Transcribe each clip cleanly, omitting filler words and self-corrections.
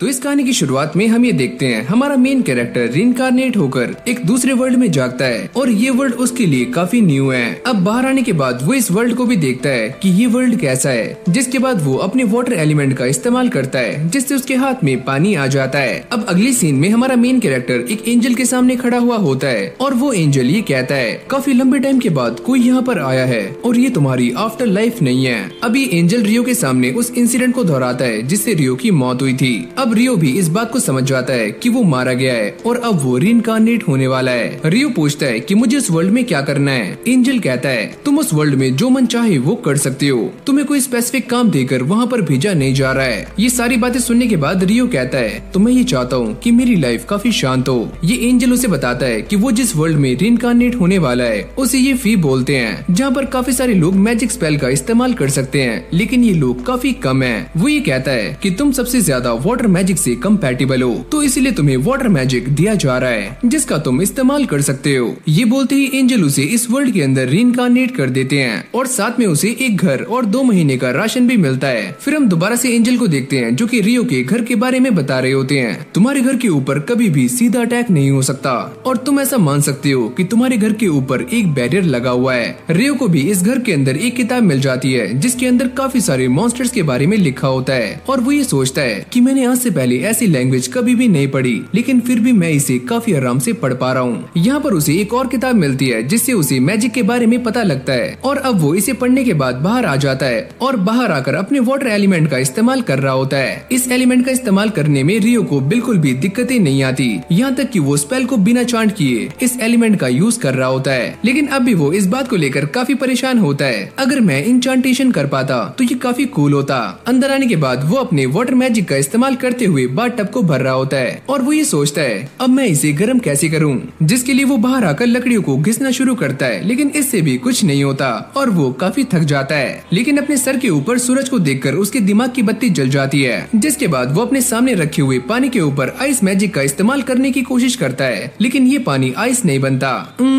तो इस कहानी की शुरुआत में हम ये देखते हैं हमारा मेन कैरेक्टर रिइंकार्नेट होकर एक दूसरे वर्ल्ड में जागता है और ये वर्ल्ड उसके लिए काफी न्यू है। अब बाहर आने के बाद वो इस वर्ल्ड को भी देखता है कि ये वर्ल्ड कैसा है, जिसके बाद वो अपने वाटर एलिमेंट का इस्तेमाल करता है जिससे उसके हाथ में पानी आ जाता है। अब अगली सीन में हमारा मेन कैरेक्टर एक एंजल के सामने खड़ा हुआ होता है और वो एंजल ये कहता है काफी लंबे टाइम के बाद कोई यहाँ पर आया है और ये तुम्हारी आफ्टर लाइफ नहीं है। अभी एंजल रियो के सामने उस इंसिडेंट को दोहराता है जिससे रियो की मौत हुई थी। अब रियो भी इस बात को समझ जाता है कि वो मारा गया है और अब वो रिइंकार्नेट होने वाला है। रियो पूछता है कि मुझे उस वर्ल्ड में क्या करना है। एंजल कहता है तुम उस वर्ल्ड में जो मन चाहे वो कर सकते हो, तुम्हें कोई स्पेसिफिक काम देकर वहाँ पर भेजा नहीं जा रहा है। ये सारी बातें सुनने के बाद रियो कहता है तो मैं ये चाहता हूँ कि मेरी लाइफ काफी शांत हो। ये एंजल उसे बताता है कि वो जिस वर्ल्ड में रिइंकार्नेट होने वाला है उसे ये फी बोलते हैं, जहाँ पर काफी सारे लोग मैजिक स्पेल का इस्तेमाल कर सकते हैं लेकिन ये लोग काफी कम है। वो ये कहता है कि तुम सबसे ज्यादा वाटर मैजिक से कंपैटिबल हो तो इसलिए तुम्हें वाटर मैजिक दिया जा रहा है जिसका तुम इस्तेमाल कर सकते हो। ये बोलते ही एंजल उसे इस वर्ल्ड के अंदर रिइंकार्नेट कर देते हैं और साथ में उसे एक घर और 2 महीने का राशन भी मिलता है। फिर हम दोबारा से एंजल को देखते हैं जो कि रियो के घर के बारे में बता रहे होते हैं। तुम्हारे घर के ऊपर कभी भी सीधा अटैक नहीं हो सकता और तुम ऐसा मान सकते हो कि तुम्हारे घर के ऊपर एक बैरियर लगा हुआ है। रियो को भी इस घर के अंदर एक किताब मिल जाती है जिसके अंदर काफी सारे मॉन्स्टर्स के बारे में लिखा होता है और वो ये सोचता है कि मैंने आज से पहले ऐसी लैंग्वेज कभी भी नहीं पढ़ी लेकिन फिर भी मैं इसे काफी आराम से पढ़ पा रहा हूँ। यहाँ पर उसे एक और किताब मिलती है जिससे उसे मैजिक के बारे में पता लगता है और अब वो इसे पढ़ने के बाद बाहर आ जाता है और बाहर आकर अपने वाटर एलिमेंट का इस्तेमाल कर रहा होता है। इस एलिमेंट का इस्तेमाल करने में रियो को बिल्कुल भी दिक्कतें नहीं आती, यहाँ तक कि वो स्पेल को बिना चांट किए इस एलिमेंट का यूज कर रहा होता है। लेकिन अब भी वो इस बात को लेकर काफी परेशान होता है, अगर मैं इंचांटेशन कर पाता तो ये काफी कूल होता। अंदर आने के बाद वो अपने वाटर मैजिक का इस्तेमाल करते हुए बाथ टब को भर रहा होता है और वो ये सोचता है अब मैं इसे गर्म कैसे करूं, जिसके लिए वो बाहर आकर लकड़ियों को घिसना शुरू करता है लेकिन इससे भी कुछ नहीं होता और वो काफी थक जाता है। लेकिन अपने सर के ऊपर सूरज को देखकर उसके दिमाग की बत्ती जल जाती है, जिसके बाद वो अपने सामने रखे हुए पानी के ऊपर आइस मैजिक का इस्तेमाल करने की कोशिश करता है लेकिन ये पानी आइस नहीं बनता।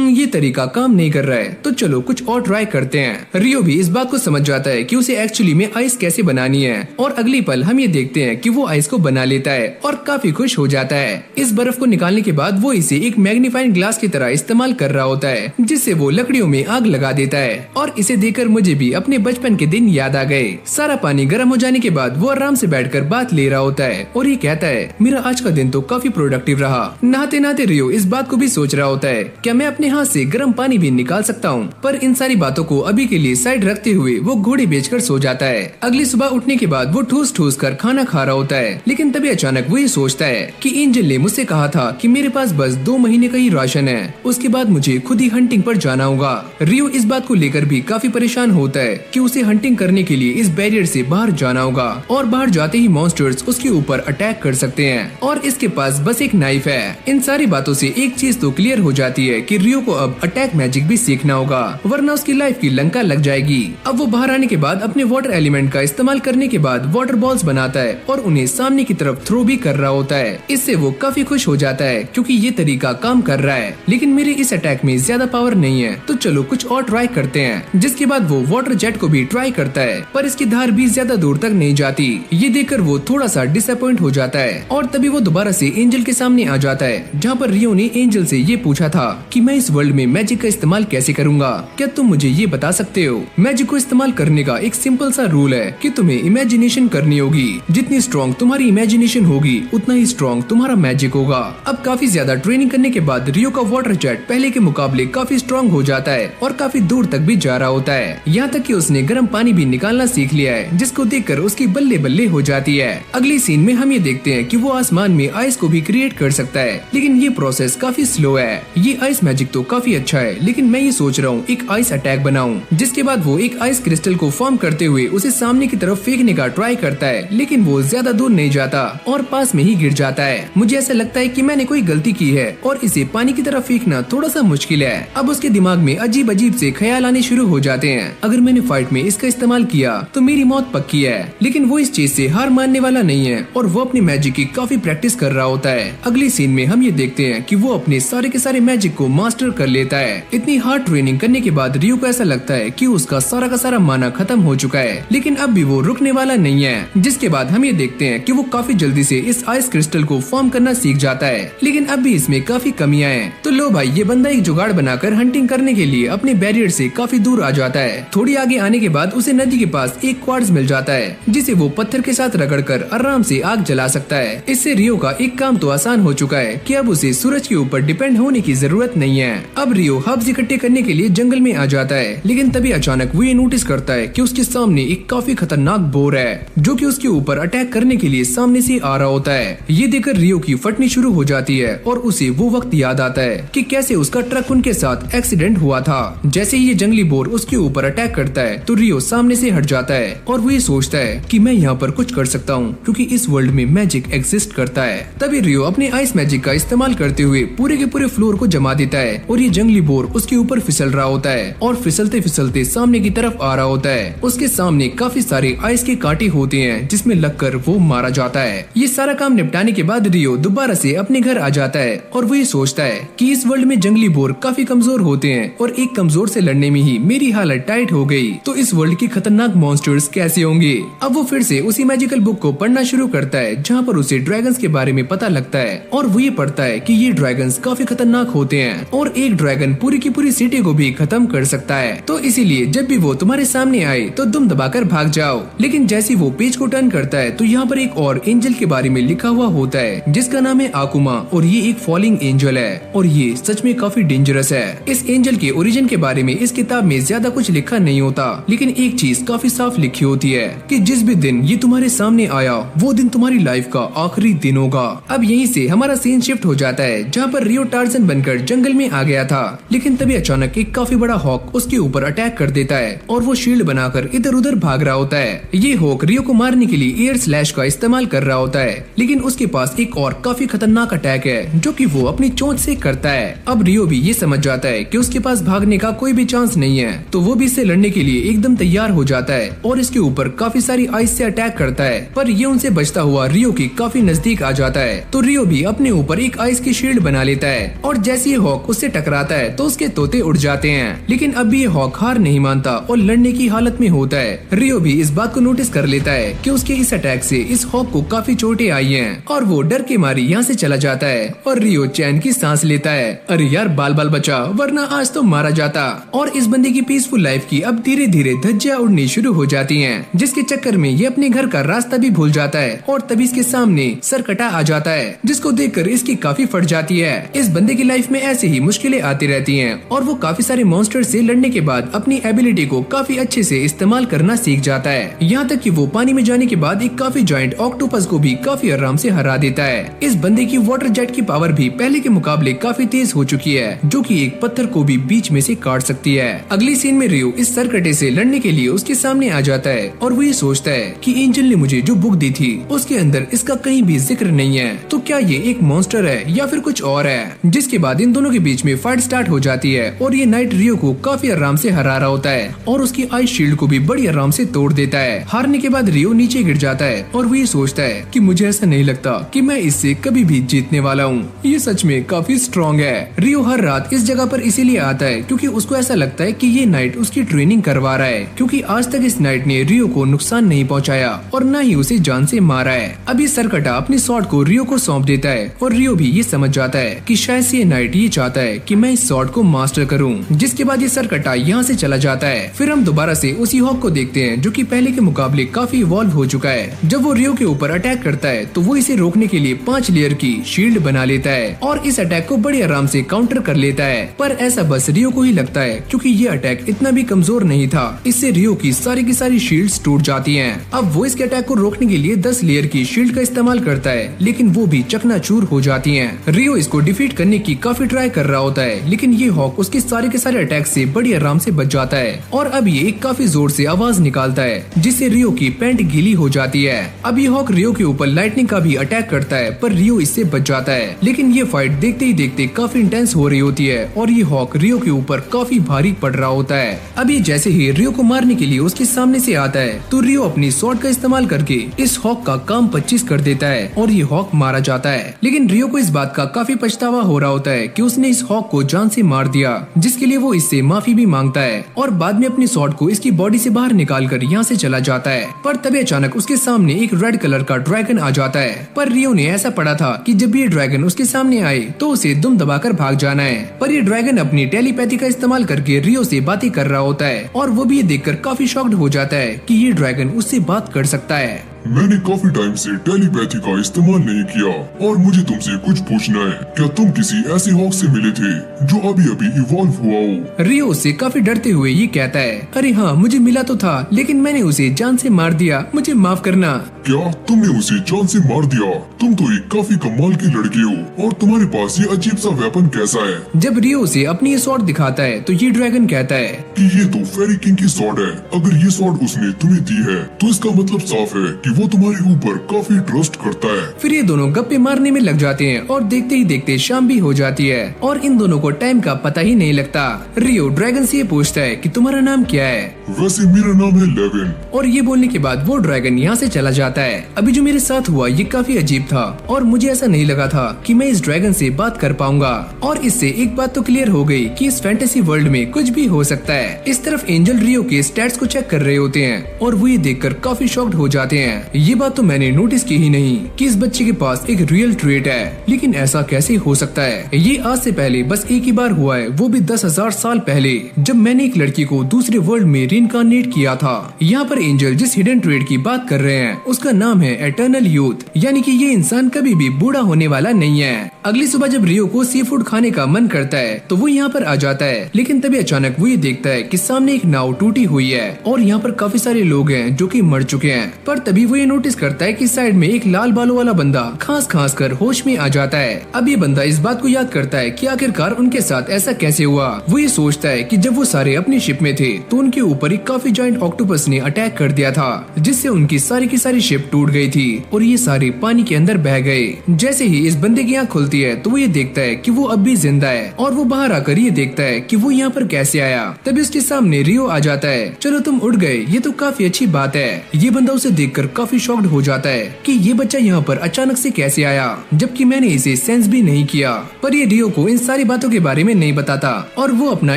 ये तरीका काम नहीं कर रहा है तो चलो कुछ और ट्राई करते हैं। रियो भी इस बात को समझ जाता है कि उसे एक्चुअली में आइस कैसे बनानी है और अगली पल हम ये देखते हैं कि वो आइस को बना लेता है और काफी खुश हो जाता है। इस बर्फ को निकालने के बाद वो इसे एक मैग्नीफाइंग ग्लास की तरह इस्तेमाल कर रहा होता है जिससे वो लकड़ियों में आग लगा देता है और इसे देखकर मुझे भी अपने बचपन के दिन याद आ गए। सारा पानी गर्म हो जाने के बाद वो आराम से बैठकर बात ले रहा होता है और ये कहता है मेरा आज का दिन तो काफी प्रोडक्टिव रहा। नहाते नहाते रियो इस बात को भी सोच रहा होता है क्या मैं अपने हाथ से गर्म पानी भी निकाल सकता हूँ, पर इन सारी बातों को अभी के लिए साइड रखते हुए वो घोड़े बेचकर सो जाता है। अगली सुबह उठने के बाद वो ठूस ठूस कर खाना खा रहा होता है लेकिन तभी अचानक वो ये सोचता है कि एंजल ने मुझसे कहा था कि मेरे पास बस 2 महीने का ही राशन है, उसके बाद मुझे खुद ही हंटिंग पर जाना होगा। रियो इस बात को लेकर भी काफी परेशान होता है कि उसे हंटिंग करने के लिए इस बैरियर से बाहर जाना होगा और बाहर जाते ही मॉन्स्टर्स उसके ऊपर अटैक कर सकते हैं और इसके पास बस एक नाइफ है। इन सारी बातों से एक चीज तो क्लियर हो जाती है कि रियो को अब अटैक मैजिक भी सीखना होगा वरना उसकी लाइफ की लंका लग जाएगी। अब वो बाहर आने के बाद अपने वाटर एलिमेंट का इस्तेमाल करने के बाद वाटर बॉल्स बनाता है और उन्हें सामने की तरफ थ्रो भी कर रहा होता है। इससे वो काफी खुश हो जाता है क्योंकि ये तरीका काम कर रहा है लेकिन मेरे इस अटैक में ज्यादा पावर नहीं है तो चलो कुछ और ट्राई करते हैं। जिसके बाद वो वाटर जेट को भी ट्राई करता है पर इसकी धार भी ज्यादा दूर तक नहीं जाती। ये देखकर वो थोड़ा सा डिसअपॉइंट हो जाता है और तभी वो दोबारा से एंजल के सामने आ जाता है जहाँ पर रियो ने एंजल से ये पूछा था कि मैं इस वर्ल्ड में मैजिक का इस्तेमाल कैसे करूंगा, क्या तुम मुझे ये बता सकते हो। मैजिक को इस्तेमाल करने का एक सिंपल सा रूल है कि तुम्हें इमेजिनेशन करनी होगी, जितनी स्ट्रॉन्ग तुम्हारी इमेजिनेशन होगी उतना ही स्ट्रॉन्ग तुम्हारा मैजिक होगा। अब काफी ज्यादा ट्रेनिंग करने के बाद रियो का वाटर जेट पहले के मुकाबले काफी स्ट्रॉन्ग हो जाता है और काफी दूर तक भी जा रहा होता है, यहाँ तक कि उसने गर्म पानी भी निकालना सीख लिया है जिसको देखकर उसकी बल्ले बल्ले हो जाती है। अगली सीन में हम ये देखते हैं कि वो आसमान में आइस को भी क्रिएट कर सकता है लेकिन ये प्रोसेस काफी स्लो है। ये आइस मैजिक तो काफी अच्छा है लेकिन मैं ये सोच रहा हूँ एक आइस अटैक बनाऊं। जिसके बाद वो एक आइस क्रिस्टल को फॉर्म करते हुए उसे सामने की तरफ फेंकने का ट्राई करता है लेकिन वो ज्यादा दूर नहीं जाता और पास में ही गिर जाता है। मुझे ऐसा लगता है कि मैंने कोई गलती की है और इसे पानी की तरफ फेंकना थोड़ा सा मुश्किल है। अब उसके दिमाग में अजीब अजीब से ख्याल आने शुरू हो जाते हैं, अगर मैंने फाइट में इसका इस्तेमाल किया तो मेरी मौत पक्की है। लेकिन वो इस चीज से हार मानने वाला नहीं है और वो अपनी मैजिक की काफी प्रैक्टिस कर रहा होता है। अगली सीन में हम ये देखते हैं कि वो अपने सारे के सारे मैजिक को मास्टर कर लेता है। इतनी हार्ड ट्रेनिंग करने के बाद रियो को ऐसा लगता है कि उसका सारा का सारा माना खत्म हो चुका है लेकिन अब भी वो रुकने वाला नहीं है। जिसके बाद हम ये देखते हैं कि वो काफी जल्दी से इस आइस क्रिस्टल को फॉर्म करना सीख जाता है, लेकिन अब भी इसमें काफी कमियां हैं। तो लो भाई, ये बंदा एक जुगाड़ बनाकर हंटिंग करने के लिए अपने बैरियर से काफी दूर आ जाता है। थोड़ी आगे आने के बाद उसे नदी के पास एक क्वार्ट्ज मिल जाता है, जिसे वो पत्थर के साथ रगड़कर आराम से आग जला सकता है। इससे रियो का एक काम तो आसान हो चुका है कि अब उसे सूरज के ऊपर डिपेंड होने की जरूरत नहीं है। अब रियो हब्स इकट्ठे करने के लिए जंगल में आ जाता है, लेकिन तभी अचानक वो ये नोटिस करता है कि उसके सामने एक काफी खतरनाक बोर है, जो कि उसके ऊपर अटैक करने के लिए सामने से आ रहा होता है। ये देखकर रियो की फटनी शुरू हो जाती है और उसे वो वक्त याद आता है कि कैसे उसका ट्रक उनके साथ एक्सीडेंट हुआ था। जैसे ही ये जंगली बोर उसके ऊपर अटैक करता है तो रियो सामने से हट जाता है और वो ये सोचता है कि मैं यहाँ पर कुछ कर सकता हूँ, क्योंकि इस वर्ल्ड में मैजिक एग्जिस्ट करता है। तभी रियो अपने आइस मैजिक का इस्तेमाल करते हुए पूरे के पूरे फ्लोर को जमा देता है और ये जंगली बोर उसके ऊपर फिसल रहा होता है और फिसलते फिसलते सामने की तरफ आ रहा होता है। उसके सामने काफी सारे आइस के कांटे होते हैं जिसमें लगकर वो मारा जाता है। ये सारा काम निपटाने के बाद रियो दोबारा से अपने घर आ जाता है और वो ये सोचता है कि इस वर्ल्ड में जंगली बोर काफी कमजोर होते हैं और एक कमजोर से लड़ने में ही मेरी हालत टाइट हो गई, तो इस वर्ल्ड के खतरनाक मॉन्स्टर्स कैसे होंगे। अब वो फिर से उसी मैजिकल बुक को पढ़ना शुरू करता है जहाँ पर उसे ड्रैगन्स के बारे में पता लगता है और वो ये पढ़ता है कि ये ड्रैगन्स काफी खतरनाक होते हैं और एक ड्रैगन पूरी की पूरी सिटी को भी खत्म कर सकता है। तो इसीलिए जब भी वो तुम्हारे सामने आए तो दुम दबाकर भाग जाओ। लेकिन जैसे वो पेज को टर्न करता है तो यहाँ पर एक और एंजल के बारे में लिखा हुआ होता है जिसका नाम है आकुमा और ये एक फॉलिंग एंजल है और ये सच में काफी डेंजरस है। इस एंजल के ओरिजिन के बारे में इस किताब में ज्यादा कुछ लिखा नहीं होता, लेकिन एक चीज काफी साफ लिखी होती है कि जिस भी दिन ये तुम्हारे सामने आया वो दिन तुम्हारी लाइफ का आखिरी दिन होगा। अब यहीं से हमारा सीन शिफ्ट हो जाता है जहाँ पर रियो टार्जन बनकर जंगल में आ गया था, लेकिन तभी अचानक एक काफी बड़ा हॉक उसके ऊपर अटैक कर देता है और वो शील्ड बनाकर इधर उधर भाग रहा होता है। ये हॉक रियो को मारने के लिए एयर स्लैश का इस्तेमाल कर रहा होता है, लेकिन उसके पास एक और काफी खतरनाक अटैक है जो कि वो अपनी चोंच से करता है। अब रियो भी ये समझ जाता है कि उसके पास भागने का कोई भी चांस नहीं है, तो वो भी इससे लड़ने के लिए एकदम तैयार हो जाता है और इसके ऊपर काफी सारी आइस से अटैक करता है, पर ये उनसे बचता हुआ रियो के काफी नजदीक आ जाता है। तो रियो भी अपने ऊपर एक आइस की शील्ड बना लेता है और जैसे ये हॉक उससे टकराता है तो उसके तोते उड़ जाते हैं, लेकिन अब भी ये हॉक हार नहीं मानता और लड़ने की हालत में होता है। रियो भी इस बात को नोटिस कर लेता है कि उसके इस अटैक से इस हॉक को काफी चोटें आई हैं और वो डर के मारे यहाँ से चला जाता है और रियो चैन की सांस लेता है। अरे यार बाल बाल बचा, वरना आज तो मारा जाता। और इस बंदे की पीसफुल लाइफ की अब धीरे धीरे धज्जियां उड़नी शुरू हो जाती हैं, जिसके चक्कर में ये अपने घर का रास्ता भी भूल जाता है और तभी इसके सामने सरकटा आ जाता है जिसको देखकर इसकी काफी फट जाती है। इस बंदे की लाइफ में ऐसे ही मुश्किलें आती रहती हैं और वो काफी सारे मॉन्स्टर से लड़ने के बाद अपनी एबिलिटी को काफी अच्छे से इस्तेमाल करना सीख जाता है, यहाँ तक कि वो पानी में जाने के बाद एक काफी जॉइंट ऑक्टोपस को भी काफी आराम से हरा देता है। इस बंदे की वाटर जेट की पावर भी पहले के मुकाबले काफी तेज हो चुकी है, जो कि एक पत्थर को भी बीच में से काट सकती है। अगली सीन में रियो इस सरकटे से लड़ने के लिए उसके सामने आ जाता है और वो ये सोचता है कि एंजल ने मुझे जो बुक दी थी उसके अंदर इसका कहीं भी जिक्र नहीं है, तो क्या ये एक मॉन्स्टर है या फिर कुछ और है। जिसके बाद इन दोनों के बीच में फाइट स्टार्ट हो जाती है और ये नाइट रियो को काफी आराम से हरा रहा होता है और उसकी आइस शील्ड को भी बड़ी आराम से तोड़ देता है। हारने के बाद रियो नीचे गिर जाता है और वो ये सोचता है कि मुझे ऐसा नहीं लगता कि मैं इससे कभी भी जीतने वाला हूँ, ये सच में काफी स्ट्रॉन्ग है। रियो हर रात इस जगह पर इसीलिए आता है क्योंकि उसको ऐसा लगता है कि ये नाइट उसकी ट्रेनिंग करवा रहा है, क्योंकि आज तक इस नाइट ने रियो को नुकसान नहीं पहुंचाया और न ही उसे जान से मारा है। अभी सरकटा अपनी स्वॉर्ड को रियो को सौंप देता है और रियो भी ये समझ जाता है कि शायद से ये नाइट ये चाहता है कि मैं इस स्वॉर्ड को मास्टर करूं। जिसके बाद ये सरकटा यहाँ से चला जाता है। फिर हम दोबारा से उसी हॉक को देखते हैं जो कि पहले के मुकाबले काफी इवॉल्व हो चुका है। जब वो रियो के ऊपर अटैक करता है तो वो इसे रोकने के लिए 5 लेयर की शील्ड बना लेता है और इस अटैक को बड़ी आराम से काउंटर कर लेता है, पर ऐसा बस रियो को ही लगता है क्योंकि ये अटैक इतना भी कमजोर नहीं था। इससे रियो की सारी शील्ड्स टूट जाती हैं। अब वो इसके अटैक को रोकने के लिए 10 लेयर की शील्ड का इस्तेमाल करता है, लेकिन वो भी चकनाचूर हो जाती हैं। रियो इसको डिफीट करने की काफी ट्राई कर रहा होता है, लेकिन ये हॉक उसके सारे के सारे अटैक से बड़ी आराम से बच जाता है और अब ये एक काफी जोर से आवाज निकालता है जिससे रियो की पैंट गीली हो जाती है। अब ये हॉक रियो के ऊपर लाइटनिंग का भी अटैक करता है, पर रियो इससे बच जाता है। लेकिन ये फाइट देखते ही देखते काफी इंटेंस हो रही होती है और ये हॉक रियो के ऊपर काफी भारी पड़ रहा होता है। अब ये जैसे ही रियो को मारने के लिए उसके सामने से आता है तो रियो अपनी स्वॉर्ड का इस्तेमाल करके इस हॉक का काम 25 कर देता है और ये हॉक मारा जाता है। लेकिन रियो को इस बात का काफी पछतावा हो रहा होता है कि उसने इस हॉक को जान से मार दिया, जिसके लिए वो इससे माफी भी मांगता है और बाद में अपनी स्वॉर्ड को इसकी बॉडी से बाहर निकाल कर यहाँ से चला जाता है। पर तभी अचानक उसके सामने एक रेड कलर कलर का ड्रैगन आ जाता है। पर रियो ने ऐसा पढ़ा था कि जब ये ड्रैगन उसके सामने आए तो उसे दुम दबाकर भाग जाना है। पर ये ड्रैगन अपनी टेलीपैथी का इस्तेमाल करके रियो से बातें कर रहा होता है और वो भी ये देखकर काफी शॉक्ड हो जाता है कि ये ड्रैगन उससे बात कर सकता है। मैंने काफी टाइम से टेलीपैथी का इस्तेमाल नहीं किया और मुझे तुमसे कुछ पूछना है। क्या तुम किसी ऐसे हॉक से मिले थे जो अभी अभी इवॉल्व हुआ हो? रियो उससे काफी डरते हुए ये कहता है, अरे हाँ मुझे मिला तो था, लेकिन मैंने उसे जान से मार दिया, मुझे माफ करना। क्या तुमने उसे जान से मार दिया? तुम तो एक काफी कमाल की लड़की हो और तुम्हारे पास ये अजीब सा वेपन कैसा है? जब रियो उसे अपनी ये स्वॉर्ड दिखाता है तो ये ड्रैगन कहता है कि ये तो फेरी किंग की स्वॉर्ड है। अगर ये स्वॉर्ड उसने तुम्हें दी है तो इसका मतलब साफ है कि वो तुम्हारे ऊपर काफी ट्रस्ट करता है। फिर ये दोनों गप्पे मारने में लग जाते हैं और देखते ही देखते शाम भी हो जाती है और इन दोनों को टाइम का पता ही नहीं लगता। रियो ड्रैगन से ये पूछता है कि तुम्हारा नाम क्या है? वैसे मेरा नाम है लेविन। और ये बोलने के बाद वो ड्रैगन यहाँ से चला जाता है। अभी जो मेरे साथ हुआ ये काफी अजीब था और मुझे ऐसा नहीं लगा था कि मैं इस ड्रैगन से बात कर पाऊंगा। और इससे एक बात तो क्लियर हो गई कि इस फैंटेसी वर्ल्ड में कुछ भी हो सकता है। इस तरफ एंजल रियो के स्टैट्स को चेक कर रहे होते हैं और वो ये देखकर काफी शॉक्ड हो जाते हैं। ये बात तो मैंने नोटिस की ही नहीं कि इस बच्चे के पास एक रियल ट्रेट है, लेकिन ऐसा कैसे हो सकता है? ये आज से पहले बस एक ही बार हुआ है, वो भी 10,000 साल पहले, जब मैंने एक लड़की को दूसरे वर्ल्ड में रीइंकार्नेट किया था। यहाँ पर एंजल जिस हिडन ट्रेट की बात कर रहे हैं उसका नाम है एटर्नल यूथ, यानी कि ये इंसान कभी भी बूढ़ा होने वाला नहीं है। अगली सुबह जब रियो को सी फूड खाने का मन करता है तो वो यहाँ पर आ जाता है, लेकिन तभी अचानक वो ये देखता है कि सामने एक नाव टूटी हुई है और यहाँ पर काफी सारे लोग हैं जो कि मर चुके हैं। पर तभी वो ये नोटिस करता है कि साइड में एक लाल बालों वाला बंदा खांस खांस कर होश में आ जाता है। अब ये बंदा इस बात को याद करता है कि आखिरकार उनके साथ ऐसा कैसे हुआ। वो ये सोचता है कि जब वो सारे अपनी शिप में थे तो उनके ऊपर एक काफी जायंट ऑक्टोपस ने अटैक कर दिया था, जिससे उनकी सारी की सारी शिप टूट गई थी और ये सारे पानी के अंदर बह गए। जैसे ही इस बंदे की आँख खुलती है तो वो ये देखता है कि वो अब भी जिंदा है और वो बाहर आकर ये देखता है कि वो यहाँ पर कैसे आया। तभी उसके सामने रियो आ जाता है। चलो तुम उड़ गए, ये तो काफी अच्छी बात है। ये बंदा उसे देखकर काफी शॉक्ड हो जाता है कि ये बच्चा यहाँ पर अचानक से कैसे आया, जबकि मैंने इसे सेंस भी नहीं किया। पर ये रियो को इन सारी बातों के बारे में नहीं बताता और वो अपना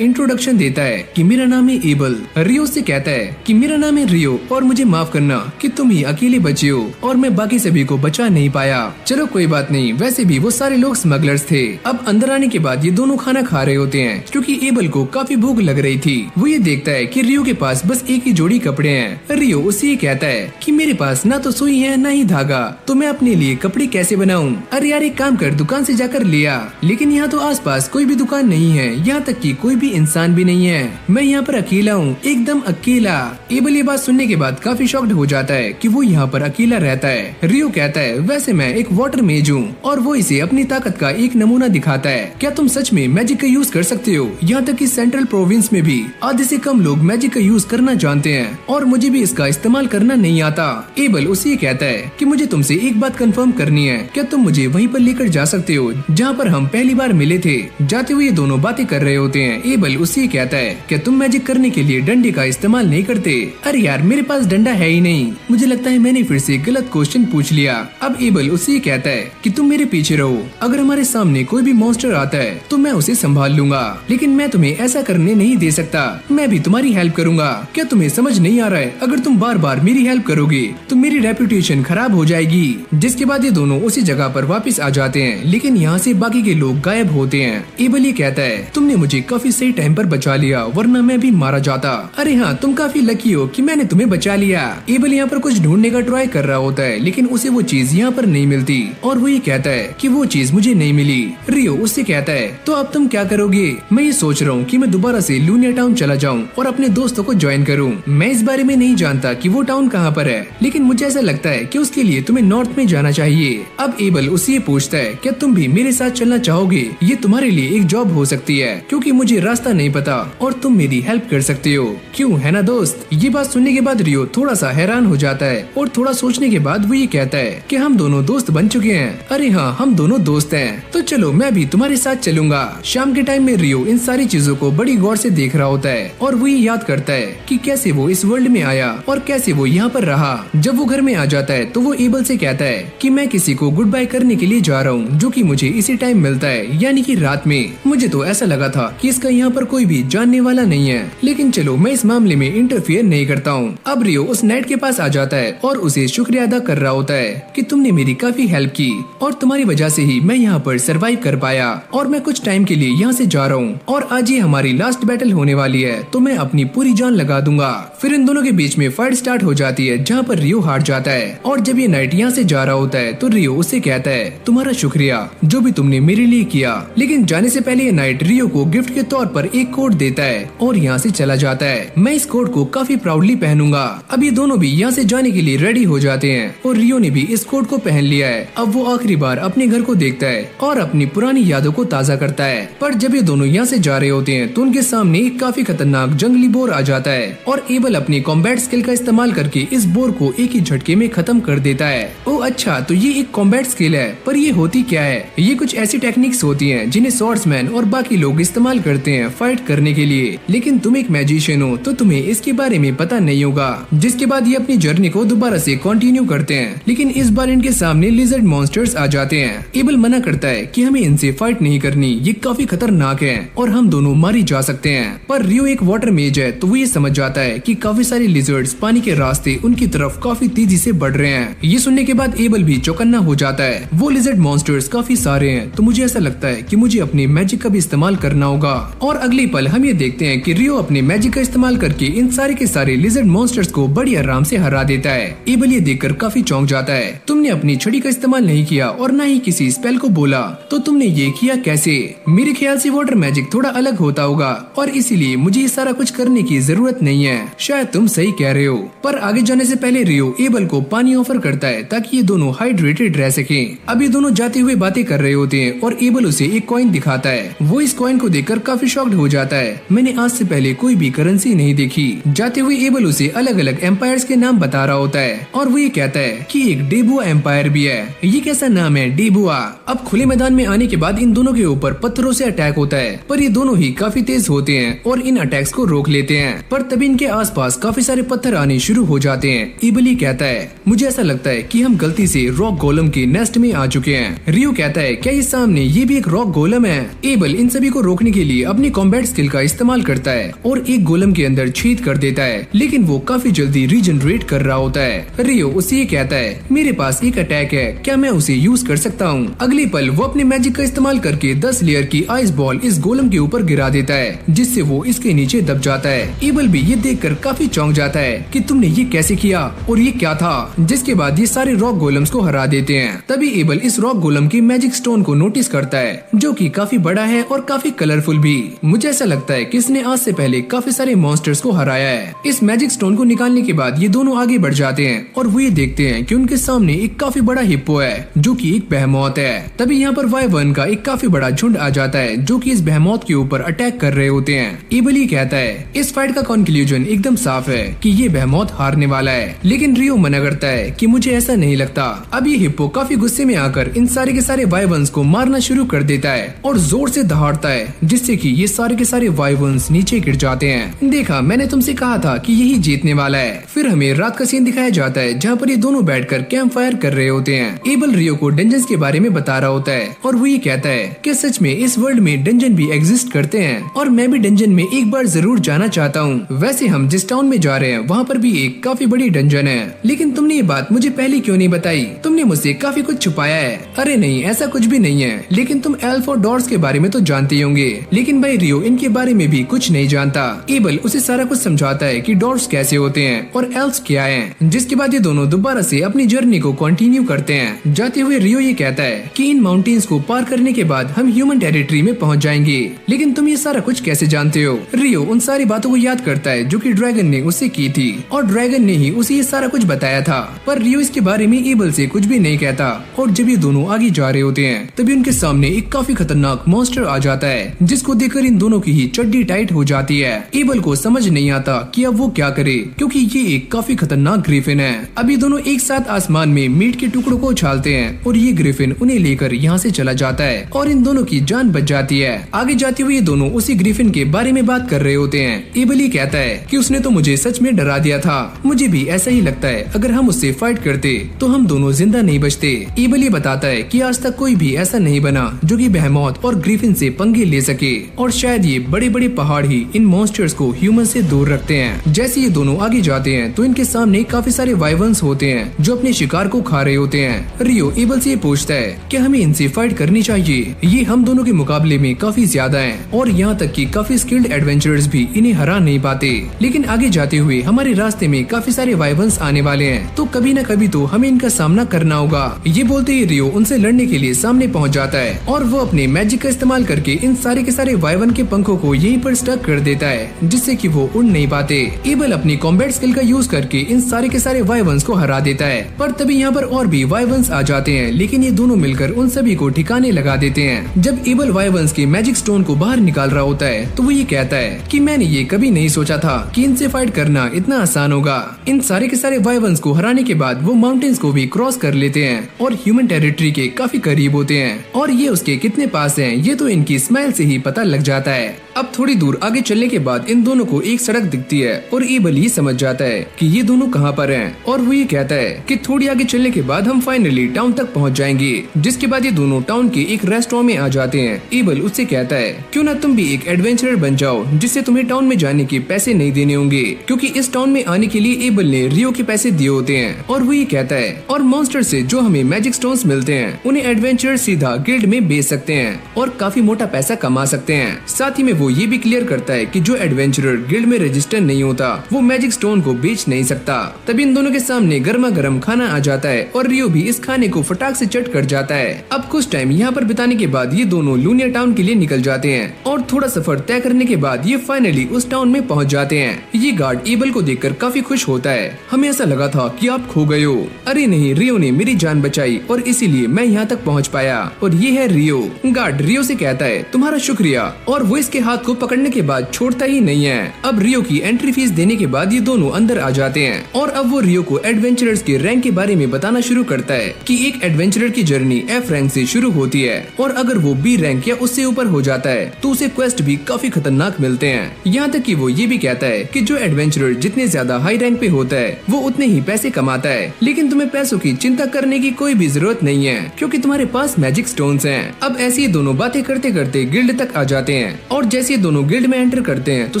इंट्रोडक्शन देता है कि मेरा नाम है एबल। रियो से कहता है कि मेरा नाम है रियो और मुझे माफ करना कि तुम ही अकेले बचे हो और मैं बाकी सभी को बचा नहीं पाया। चलो कोई बात नहीं, वैसे भी वो सारे लोग स्मगलर्स थे। अब अंदर आने के बाद ये दोनों खाना खा रहे होते हैं क्योंकि एबल को काफी भूख लग रही थी। वो ये देखता है कि रियो के पास बस एक ही जोड़ी कपड़े हैं। रियो उसे कहता है कि मेरे पास ना तो सुई है ना ही धागा, तो मैं अपने लिए कपड़े कैसे बनाऊं? अरे यार एक काम कर, दुकान से जाकर ले आ। लेकिन यहाँ तो आसपास कोई भी दुकान नहीं है, यहाँ तक कि कोई भी इंसान भी नहीं है। मैं यहाँ पर अकेला हूँ, एकदम अकेला। एबल ये बात सुनने के बाद काफी शॉक्ड हो जाता है कि वो यहाँ पर अकेला रहता है। रियो कहता है वैसे मैं एक वाटर मेज हूँ और वो इसे अपनी ताकत का एक नमूना दिखाता है। क्या तुम सच में मैजिक का यूज कर सकते हो? यहाँ तक कि सेंट्रल प्रोविंस में भी आधे से कम लोग मैजिक का यूज करना जानते हैं और मुझे भी इसका इस्तेमाल करना नहीं आता। एबल उसे कहता है कि मुझे तुमसे एक बात कंफर्म करनी है, क्या तुम मुझे वहीं पर लेकर जा सकते हो जहाँ पर हम पहली बार मिले थे? जाते हुए ये दोनों बातें कर रहे होते हैं। एबल उसे कहता है क्या तुम मैजिक करने के लिए डंडे का इस्तेमाल नहीं करते? अरे यार मेरे पास डंडा है ही नहीं, मुझे लगता है मैंने फिर से गलत क्वेश्चन पूछ लिया। अब एबल उसे कहता है कि तुम मेरे पीछे रहो, अगर हमारे सामने कोई भी मॉन्स्टर आता है तो मैं उसे संभाल लूंगा, लेकिन मैं तुम्हें ऐसा करने नहीं दे सकता। मैं भी तुम्हारी हेल्प करूंगा। क्या तुम्हें समझ नहीं आ रहा है? अगर तुम बार बार मेरी हेल्प करोगे तो मेरी रेपुटेशन खराब हो जाएगी। जिसके बाद ये दोनों उसी जगह पर वापस आ जाते हैं, लेकिन यहाँ से बाकी के लोग गायब होते हैं। एबल ये कहता है तुमने मुझे काफी सही टाइम पर बचा लिया, वरना मैं भी मारा जाता। अरे हाँ तुम काफी लकी हो कि मैंने तुम्हें बचा लिया। एबल यहाँ पर कुछ ढूंढने का ट्राई कर रहा होता है, लेकिन उसे वो चीज यहाँ पर नहीं मिलती और वो ये कहता है कि वो चीज मुझे नहीं मिली। रियो उससे कहता है तो अब तुम क्या करोगे? मैं ये सोच रहा हूँ कि मैं दोबारा से लूनिया टाउन चला जाऊँ और अपने दोस्तों को ज्वाइन करूँ। मैं इस बारे में नहीं जानता कि वो टाउन कहाँ पर है, लेकिन मुझे ऐसा लगता है कि उसके लिए तुम्हें नॉर्थ में जाना चाहिए। अब एबल उससे पूछता है क्या तुम भी मेरे साथ चलना चाहोगे? ये तुम्हारे लिए एक जॉब हो सकती है क्योंकि मुझे रास्ता नहीं पता और तुम मेरी हेल्प कर सकते हो, क्यों है ना दोस्त? ये बात सुनने के बाद रियो थोड़ा सा हैरान हो जाता है और थोड़ा सोचने के बाद वो ये कहता है कि हम दोनों दोस्त बन चुके हैं। अरे हाँ हम दोनों दोस्त हैं, तो चलो मैं भी तुम्हारे साथ चलूंगा। शाम के टाइम में रियो इन सारी चीजों को बड़ी गौर से देख रहा होता है और वो ये याद करता है कि कैसे वो इस वर्ल्ड में आया और कैसे वो यहाँ पर रहा। जब वो घर में आ जाता है तो वो एबल से कहता है कि मैं किसी को गुड बाय करने के लिए जा रहा हूँ, जो कि मुझे इसी टाइम मिलता है, यानी कि रात में। मुझे तो ऐसा लगा था कि इसका यहाँ पर कोई भी जानने वाला नहीं है, लेकिन चलो मैं इस मामले में इंटरफियर नहीं करता हूँ। अब रियो उस नाइट के पास आ जाता है और उसे शुक्रिया अदा कर रहा होता है कि तुमने मेरी काफी हेल्प की और तुम्हारी वजह से ही मैं यहाँ पर सरवाइव कर पाया और मैं कुछ टाइम के लिए यहाँ से जा रहा हूँ और आज ये हमारी लास्ट बैटल होने वाली है, तो मैं अपनी पूरी जान लगा दूंगा। फिर इन दोनों के बीच में फाइट स्टार्ट हो जाती है जहाँ पर रियो हार जाता है और जब ये नाइट यहाँ से जा रहा होता है तो रियो उससे कहता है तुम्हारा शुक्रिया जो भी तुमने मेरे लिए किया। लेकिन जाने से पहले ये नाइट रियो को गिफ्ट के तौर पर एक कोट देता है और यहाँ से चला जाता है। मैं इस कोट को काफी प्राउडली पहनूंगा। अब ये दोनों भी यहाँ से जाने के लिए रेडी हो जाते हैं और रियो ने भी इस कोट को पहन लिया है। अब वो आखिरी बार अपने घर को देखता है और अपनी पुरानी यादों को ताजा करता है। पर जब ये दोनों यहाँ से जा रहे होते हैं तो उनके सामने एक काफी खतरनाक जंगली बोर आ जाता है और एबल अपनी कॉम्बैट स्किल का इस्तेमाल करके इस बोर को एक ही झटके में खत्म कर देता है। ओह अच्छा, तो ये एक कॉम्बैट स्किल है, पर ये होती क्या है? ये कुछ ऐसी टेक्निक्स होती हैं जिन्हें स्वॉर्ड्समैन और बाकी लोग इस्तेमाल करते हैं फाइट करने के लिए, लेकिन तुम एक मैजिशियन हो तो तुम्हें इसके बारे में पता नहीं होगा। जिसके बाद ये अपनी जर्नी को दोबारा से कंटिन्यू करते हैं, लेकिन इस बार इनके सामने लिजर्ड मॉन्स्टर्स आ जाते हैं। एबल मना करता है कि हमें इनसे फाइट नहीं करनी, ये काफी खतरनाक है और हम दोनों मारी जा सकते हैं। पर रियो एक वाटर मेज है तो वो ये समझ जाता है कि काफी सारे लिजर्ड्स पानी के रास्ते उनकी तरफ काफी तेजी से बढ़ रहे हैं। ये सुनने के बाद एबल भी चौकन्ना हो जाता है। वो लिजर्ड मॉन्स्टर्स काफी सारे हैं तो मुझे ऐसा लगता है कि मुझे अपने मैजिक का भी इस्तेमाल करना होगा। और अगले पल हम ये देखते हैं कि रियो अपने मैजिक का इस्तेमाल करके इन सारे के सारे लिजर्ड मॉन्स्टर्स को बड़ी आराम से हरा देता है। एबल ये देखकर काफी चौंक जाता है। तुमने अपनी छड़ी का इस्तेमाल नहीं किया और न ही किसी स्पेल को बोला, तो तुमने ये किया कैसे? मेरे ख्याल से वाटर मैजिक थोड़ा अलग होता होगा और इसीलिए मुझे ये सारा कुछ करने की जरूरत नहीं है। शायद तुम सही कह रहे हो। पर आगे जाने से पहले रियो एबल को पानी ऑफर करता है ताकि ये दोनों हाइड्रेटेड रह सके। अब ये दोनों जाते हुए बातें कर रहे होते हैं और एबल उसे एक कॉइन दिखाता है। वो इस कॉइन को देखकर काफी शॉक्ड हो जाता है। मैंने आज से पहले कोई भी करेंसी नहीं देखी। जाते हुए एबल उसे अलग अलग एम्पायर्स के नाम बता रहा होता है और वो ये कहता है कि एक डेबुआ एम्पायर भी है। ये कैसा नाम है, डेबुआ? अब खुले मैदान में आने के बाद इन दोनों के ऊपर पत्थरों से अटैक होता है, पर ये दोनों ही काफी तेज होते हैं और इन अटैक्स को रोक लेते हैं। पर तभी इनके आसपास काफी सारे पत्थर आने शुरू हो जाते हैं। एबल ही कहता है मुझे ऐसा लगता है कि हम गलती से रॉक गोलम के नेस्ट में आ चुके हैं। रियो कहता है क्या ये सामने ये भी एक रॉक गोलम है? एबल इन सभी को रोकने के लिए अपनी कॉम्बैट स्किल का इस्तेमाल करता है और एक गोलम के अंदर छेद कर देता है, लेकिन वो काफी जल्दी रीजनरेट कर रहा होता है। रियो उसे ये कहता है मेरे पास एक अटैक है, क्या मैं उसे यूज कर सकता हूँ? अगले पल वो अपने मैजिक का इस्तेमाल करके 10 लेयर की आइस बॉल इस गोलम के ऊपर गिरा देता है, जिससे वो इसके नीचे दब जाता है। एबल भी ये देखकर काफी चौंक जाता है कि तुमने ये कैसे किया और ये क्या था? जिसके बाद ये सारे रॉक गोलम्स को हरा देते हैं। तभी एबल इस रॉक गोलम की मैजिक स्टोन को नोटिस करता है, जो कि काफी बड़ा है और काफी कलरफुल भी। मुझे ऐसा लगता है कि इसने आज से पहले काफी सारे मॉन्स्टर्स को हराया है। इस मैजिक स्टोन को निकालने के बाद ये दोनों आगे बढ़ जाते हैं और वो ये देखते हैं कि उनके सामने एक काफी बड़ा हिप्पो है, जो कि एक बेहेमोथ है। तभी यहाँ पर वाइवर्न का एक काफी बड़ा झुंड आ जाता है, जो कि इस बेहेमोथ के ऊपर अटैक कर रहे होते हैं। एबल ही कहता है इस फाइट का कंक्लूजन एकदम साफ है कि ये बेहेमोथ हारने वाला है, लेकिन रियो मना करता है कि मुझे ऐसा नहीं लगता। अब ये हिप्पो काफी गुस्से में आकर इन सारे के सारे वाइवर्न्स को मारना शुरू कर देता है और जोर से दहाड़ता है, जिससे कि ये सारे के सारे वाइवर्न्स नीचे गिर जाते हैं। देखा, मैंने तुमसे कहा था कि यही जीतने वाला है। फिर हमें रात का सीन दिखाया जाता है जहाँ पर ये दोनों बैठकर कैंप फायर कर रहे होते हैं। एबल रियो को डंजन्स के बारे में बता रहा होता है और वो ये कहता है कि सच में इस वर्ल्ड में डंजन भी एग्जिस्ट करते हैं और मैं भी डंजन में एक बार जरूर जाना चाहता हूँ। वैसे हम जिस टाउन में जा रहे हैं वहाँ पर भी एक काफी बड़ी डंजन है, लेकिन तुमने ये बात मुझे पहले क्यों नहीं बताई? तुमने मुझसे काफी कुछ छुपाया है। अरे नहीं, ऐसा कुछ भी नहीं है, लेकिन तुम एल्फ और डॉर्स के बारे में तो जानते ही होंगे, लेकिन भाई रियो इनके बारे में भी कुछ नहीं जानता। एबल उसे सारा कुछ समझाता है कि डॉर्स कैसे होते हैं और एल्फ्स क्या हैं, जिसके बाद ये दोनों दोबारा से अपनी जर्नी को कंटिन्यू करते हैं। जाते हुए रियो ये कहता है कि इन माउंटेन्स को पार करने के बाद हम ह्यूमन टेरिटरी में पहुंच जाएंगे, लेकिन तुम ये सारा कुछ कैसे जानते हो? रियो उन सारी बातों को याद करता है जो कि ड्रैगन ने उससे की थी और ड्रैगन ने ही उसे ये सारा कुछ बताया था, पर रियो इसके बारे में एबल से कुछ भी नहीं कहता। और जब ये दोनों आगे जा रहे होते हैं तभी उनके सामने एक काफी खतरनाक मॉन्स्टर आ जाता है, जिसको देखकर इन दोनों की ही चड्डी टाइट हो जाती है। एबल को समझ नहीं आता कि अब वो क्या करे, क्योंकि ये एक काफी खतरनाक ग्रिफिन है। अब ये दोनों एक साथ आसमान में मीट के टुकड़ों को उछालते हैं और ये ग्रिफिन उन्हें लेकर यहाँ से चला जाता है और इन दोनों की जान बच जाती है। आगे जाते हुए ये दोनों उसी ग्रिफिन के बारे में बात कर रहे होते हैं। एबल ही कहता है कि उसने तो मुझे सच में डरा दिया था, मुझे भी ऐसा ही लगता है, अगर हम उससे फाइट करते तो हम दोनों जिंदा नहीं बचते। एबल ये बताता है कि आज तक कोई भी ऐसा नहीं बना जो कि बेहेमोथ और ग्रिफिन से पंगे ले सके, और शायद ये बड़े बड़े पहाड़ ही इन मॉन्स्टर्स को ह्यूमन से दूर रखते हैं। जैसे ये दोनों आगे जाते हैं तो इनके सामने काफी सारे वाइवर्न्स होते हैं जो अपने शिकार को खा रहे होते हैं। रियो एबल से पूछता है कि हमें इनसे फाइट करनी चाहिए, ये हम दोनों के मुकाबले में काफी ज्यादा हैं और यहाँ तक कि काफी स्किल्ड एडवेंचरर्स भी इन्हें हरा नहीं पाते। लेकिन आगे जाते हुए हमारे रास्ते में काफी सारे वाइवर्न्स आने वाले हैं, तो कभी न कभी तो हमें इनका सामना करना होगा। ये बोलते ही रियो उनसे लड़ने के लिए सामने पहुँच जाता है और वो अपने मैजिक का इस्तेमाल करके इन सारे के सारे वाइवर्न के पंखों को यहीं पर स्टक कर देता है, जिससे कि वो उड़ नहीं पाते। एबल अपनी कॉम्बैट स्किल का यूज करके इन सारे के सारे वाइवर्न्स को हरा देता है, पर तभी यहाँ पर और भी वाइवर्न्स आ जाते हैं, लेकिन ये दोनों मिलकर उन सभी को ठिकाने लगा देते हैं। जब एबल वाइवर्न्स के मैजिक स्टोन को बाहर निकाल रहा होता है तो वो ये कहता है कि मैंने ये कभी नहीं सोचा था कि इनसे फाइट करना इतना आसान होगा। इन सारे के सारे वाइवर्न्स को हराने के बाद वो माउंटेन्स को भी क्रॉस कर लेते हैं और ह्यूमन टेरिटरी के काफी करीब होते हैं, और ये उसके कितने पास हैं ये तो इनकी स्माइल से ही पता लग जाता है। अब थोड़ी दूर आगे चलने के बाद इन दोनों को एक सड़क दिखती है और एबल ये समझ जाता है कि ये दोनों कहाँ पर हैं, और वो ये कहता है कि थोड़ी आगे चलने के बाद हम फाइनली टाउन तक पहुँच जाएंगे। जिसके बाद ये दोनों टाउन के एक रेस्टोरेंट में आ जाते हैं। एबल उससे कहता है क्यों ना तुम भी एक एडवेंचरर बन जाओ जिससे तुम्हें टाउन में जाने के पैसे नहीं देने होंगे, क्योंकि इस टाउन में आने के लिए एबल ने रियो के पैसे दिए होते हैं। और वो ये कहता है और मॉन्स्टर से जो हमें मैजिक स्टोन्स मिलते हैं उन्हें एडवेंचरर सीधा गिल्ड में बेच सकते हैं और काफी मोटा पैसा कमा सकते हैं। साथ ही में वो ये भी क्लियर करता है कि जो एडवेंचरर गिल्ड में रजिस्टर नहीं होता वो मैजिक स्टोन को बेच नहीं सकता। तभी इन दोनों के सामने गर्मा गर्म खाना आ जाता है और रियो भी इस खाने को फटाक से चट कर जाता है। अब कुछ टाइम यहाँ पर बिताने के बाद ये दोनों लूनिया टाउन के लिए निकल जाते हैं और थोड़ा सफर तय करने के बाद ये फाइनली उस टाउन में पहुँच जाते हैं। ये गार्ड एबल को देखकर काफी खुश होता है, हमें ऐसा लगा था कि आप खो गए हो। अरे नहीं, रियो ने मेरी जान बचाई और इसीलिए मैं यहाँ तक पहुँच पाया, और ये है रियो। गार्ड रियो से कहता है तुम्हारा शुक्रिया, और वो इसके हाथ को पकड़ने के बाद छोड़ता ही नहीं है। अब रियो की एंट्री फीस देने के बाद ये दोनों अंदर आ जाते हैं और अब वो रियो को एडवेंचरर्स के रैंक के बारे में बताना शुरू करता है कि एक एडवेंचरर की जर्नी F रैंक से शुरू होती है और अगर वो B रैंक या उससे ऊपर हो जाता है तो उसे क्वेस्ट भी काफी खतरनाक मिलते हैं। यहाँ तक कि वो ये भी कहता है कि जो एडवेंचरर जितने ज्यादा हाई रैंक पे होता है वो उतने ही पैसे कमाता है, लेकिन तुम्हें पैसों की चिंता करने की कोई भी जरूरत नहीं है क्योंकि तुम्हारे पास मैजिक स्टोन्स हैं। अब ऐसी दोनों बातें करते करते गिल्ड तक आ जाते हैं और जैसे दोनों गिल्ड में एंटर करते हैं तो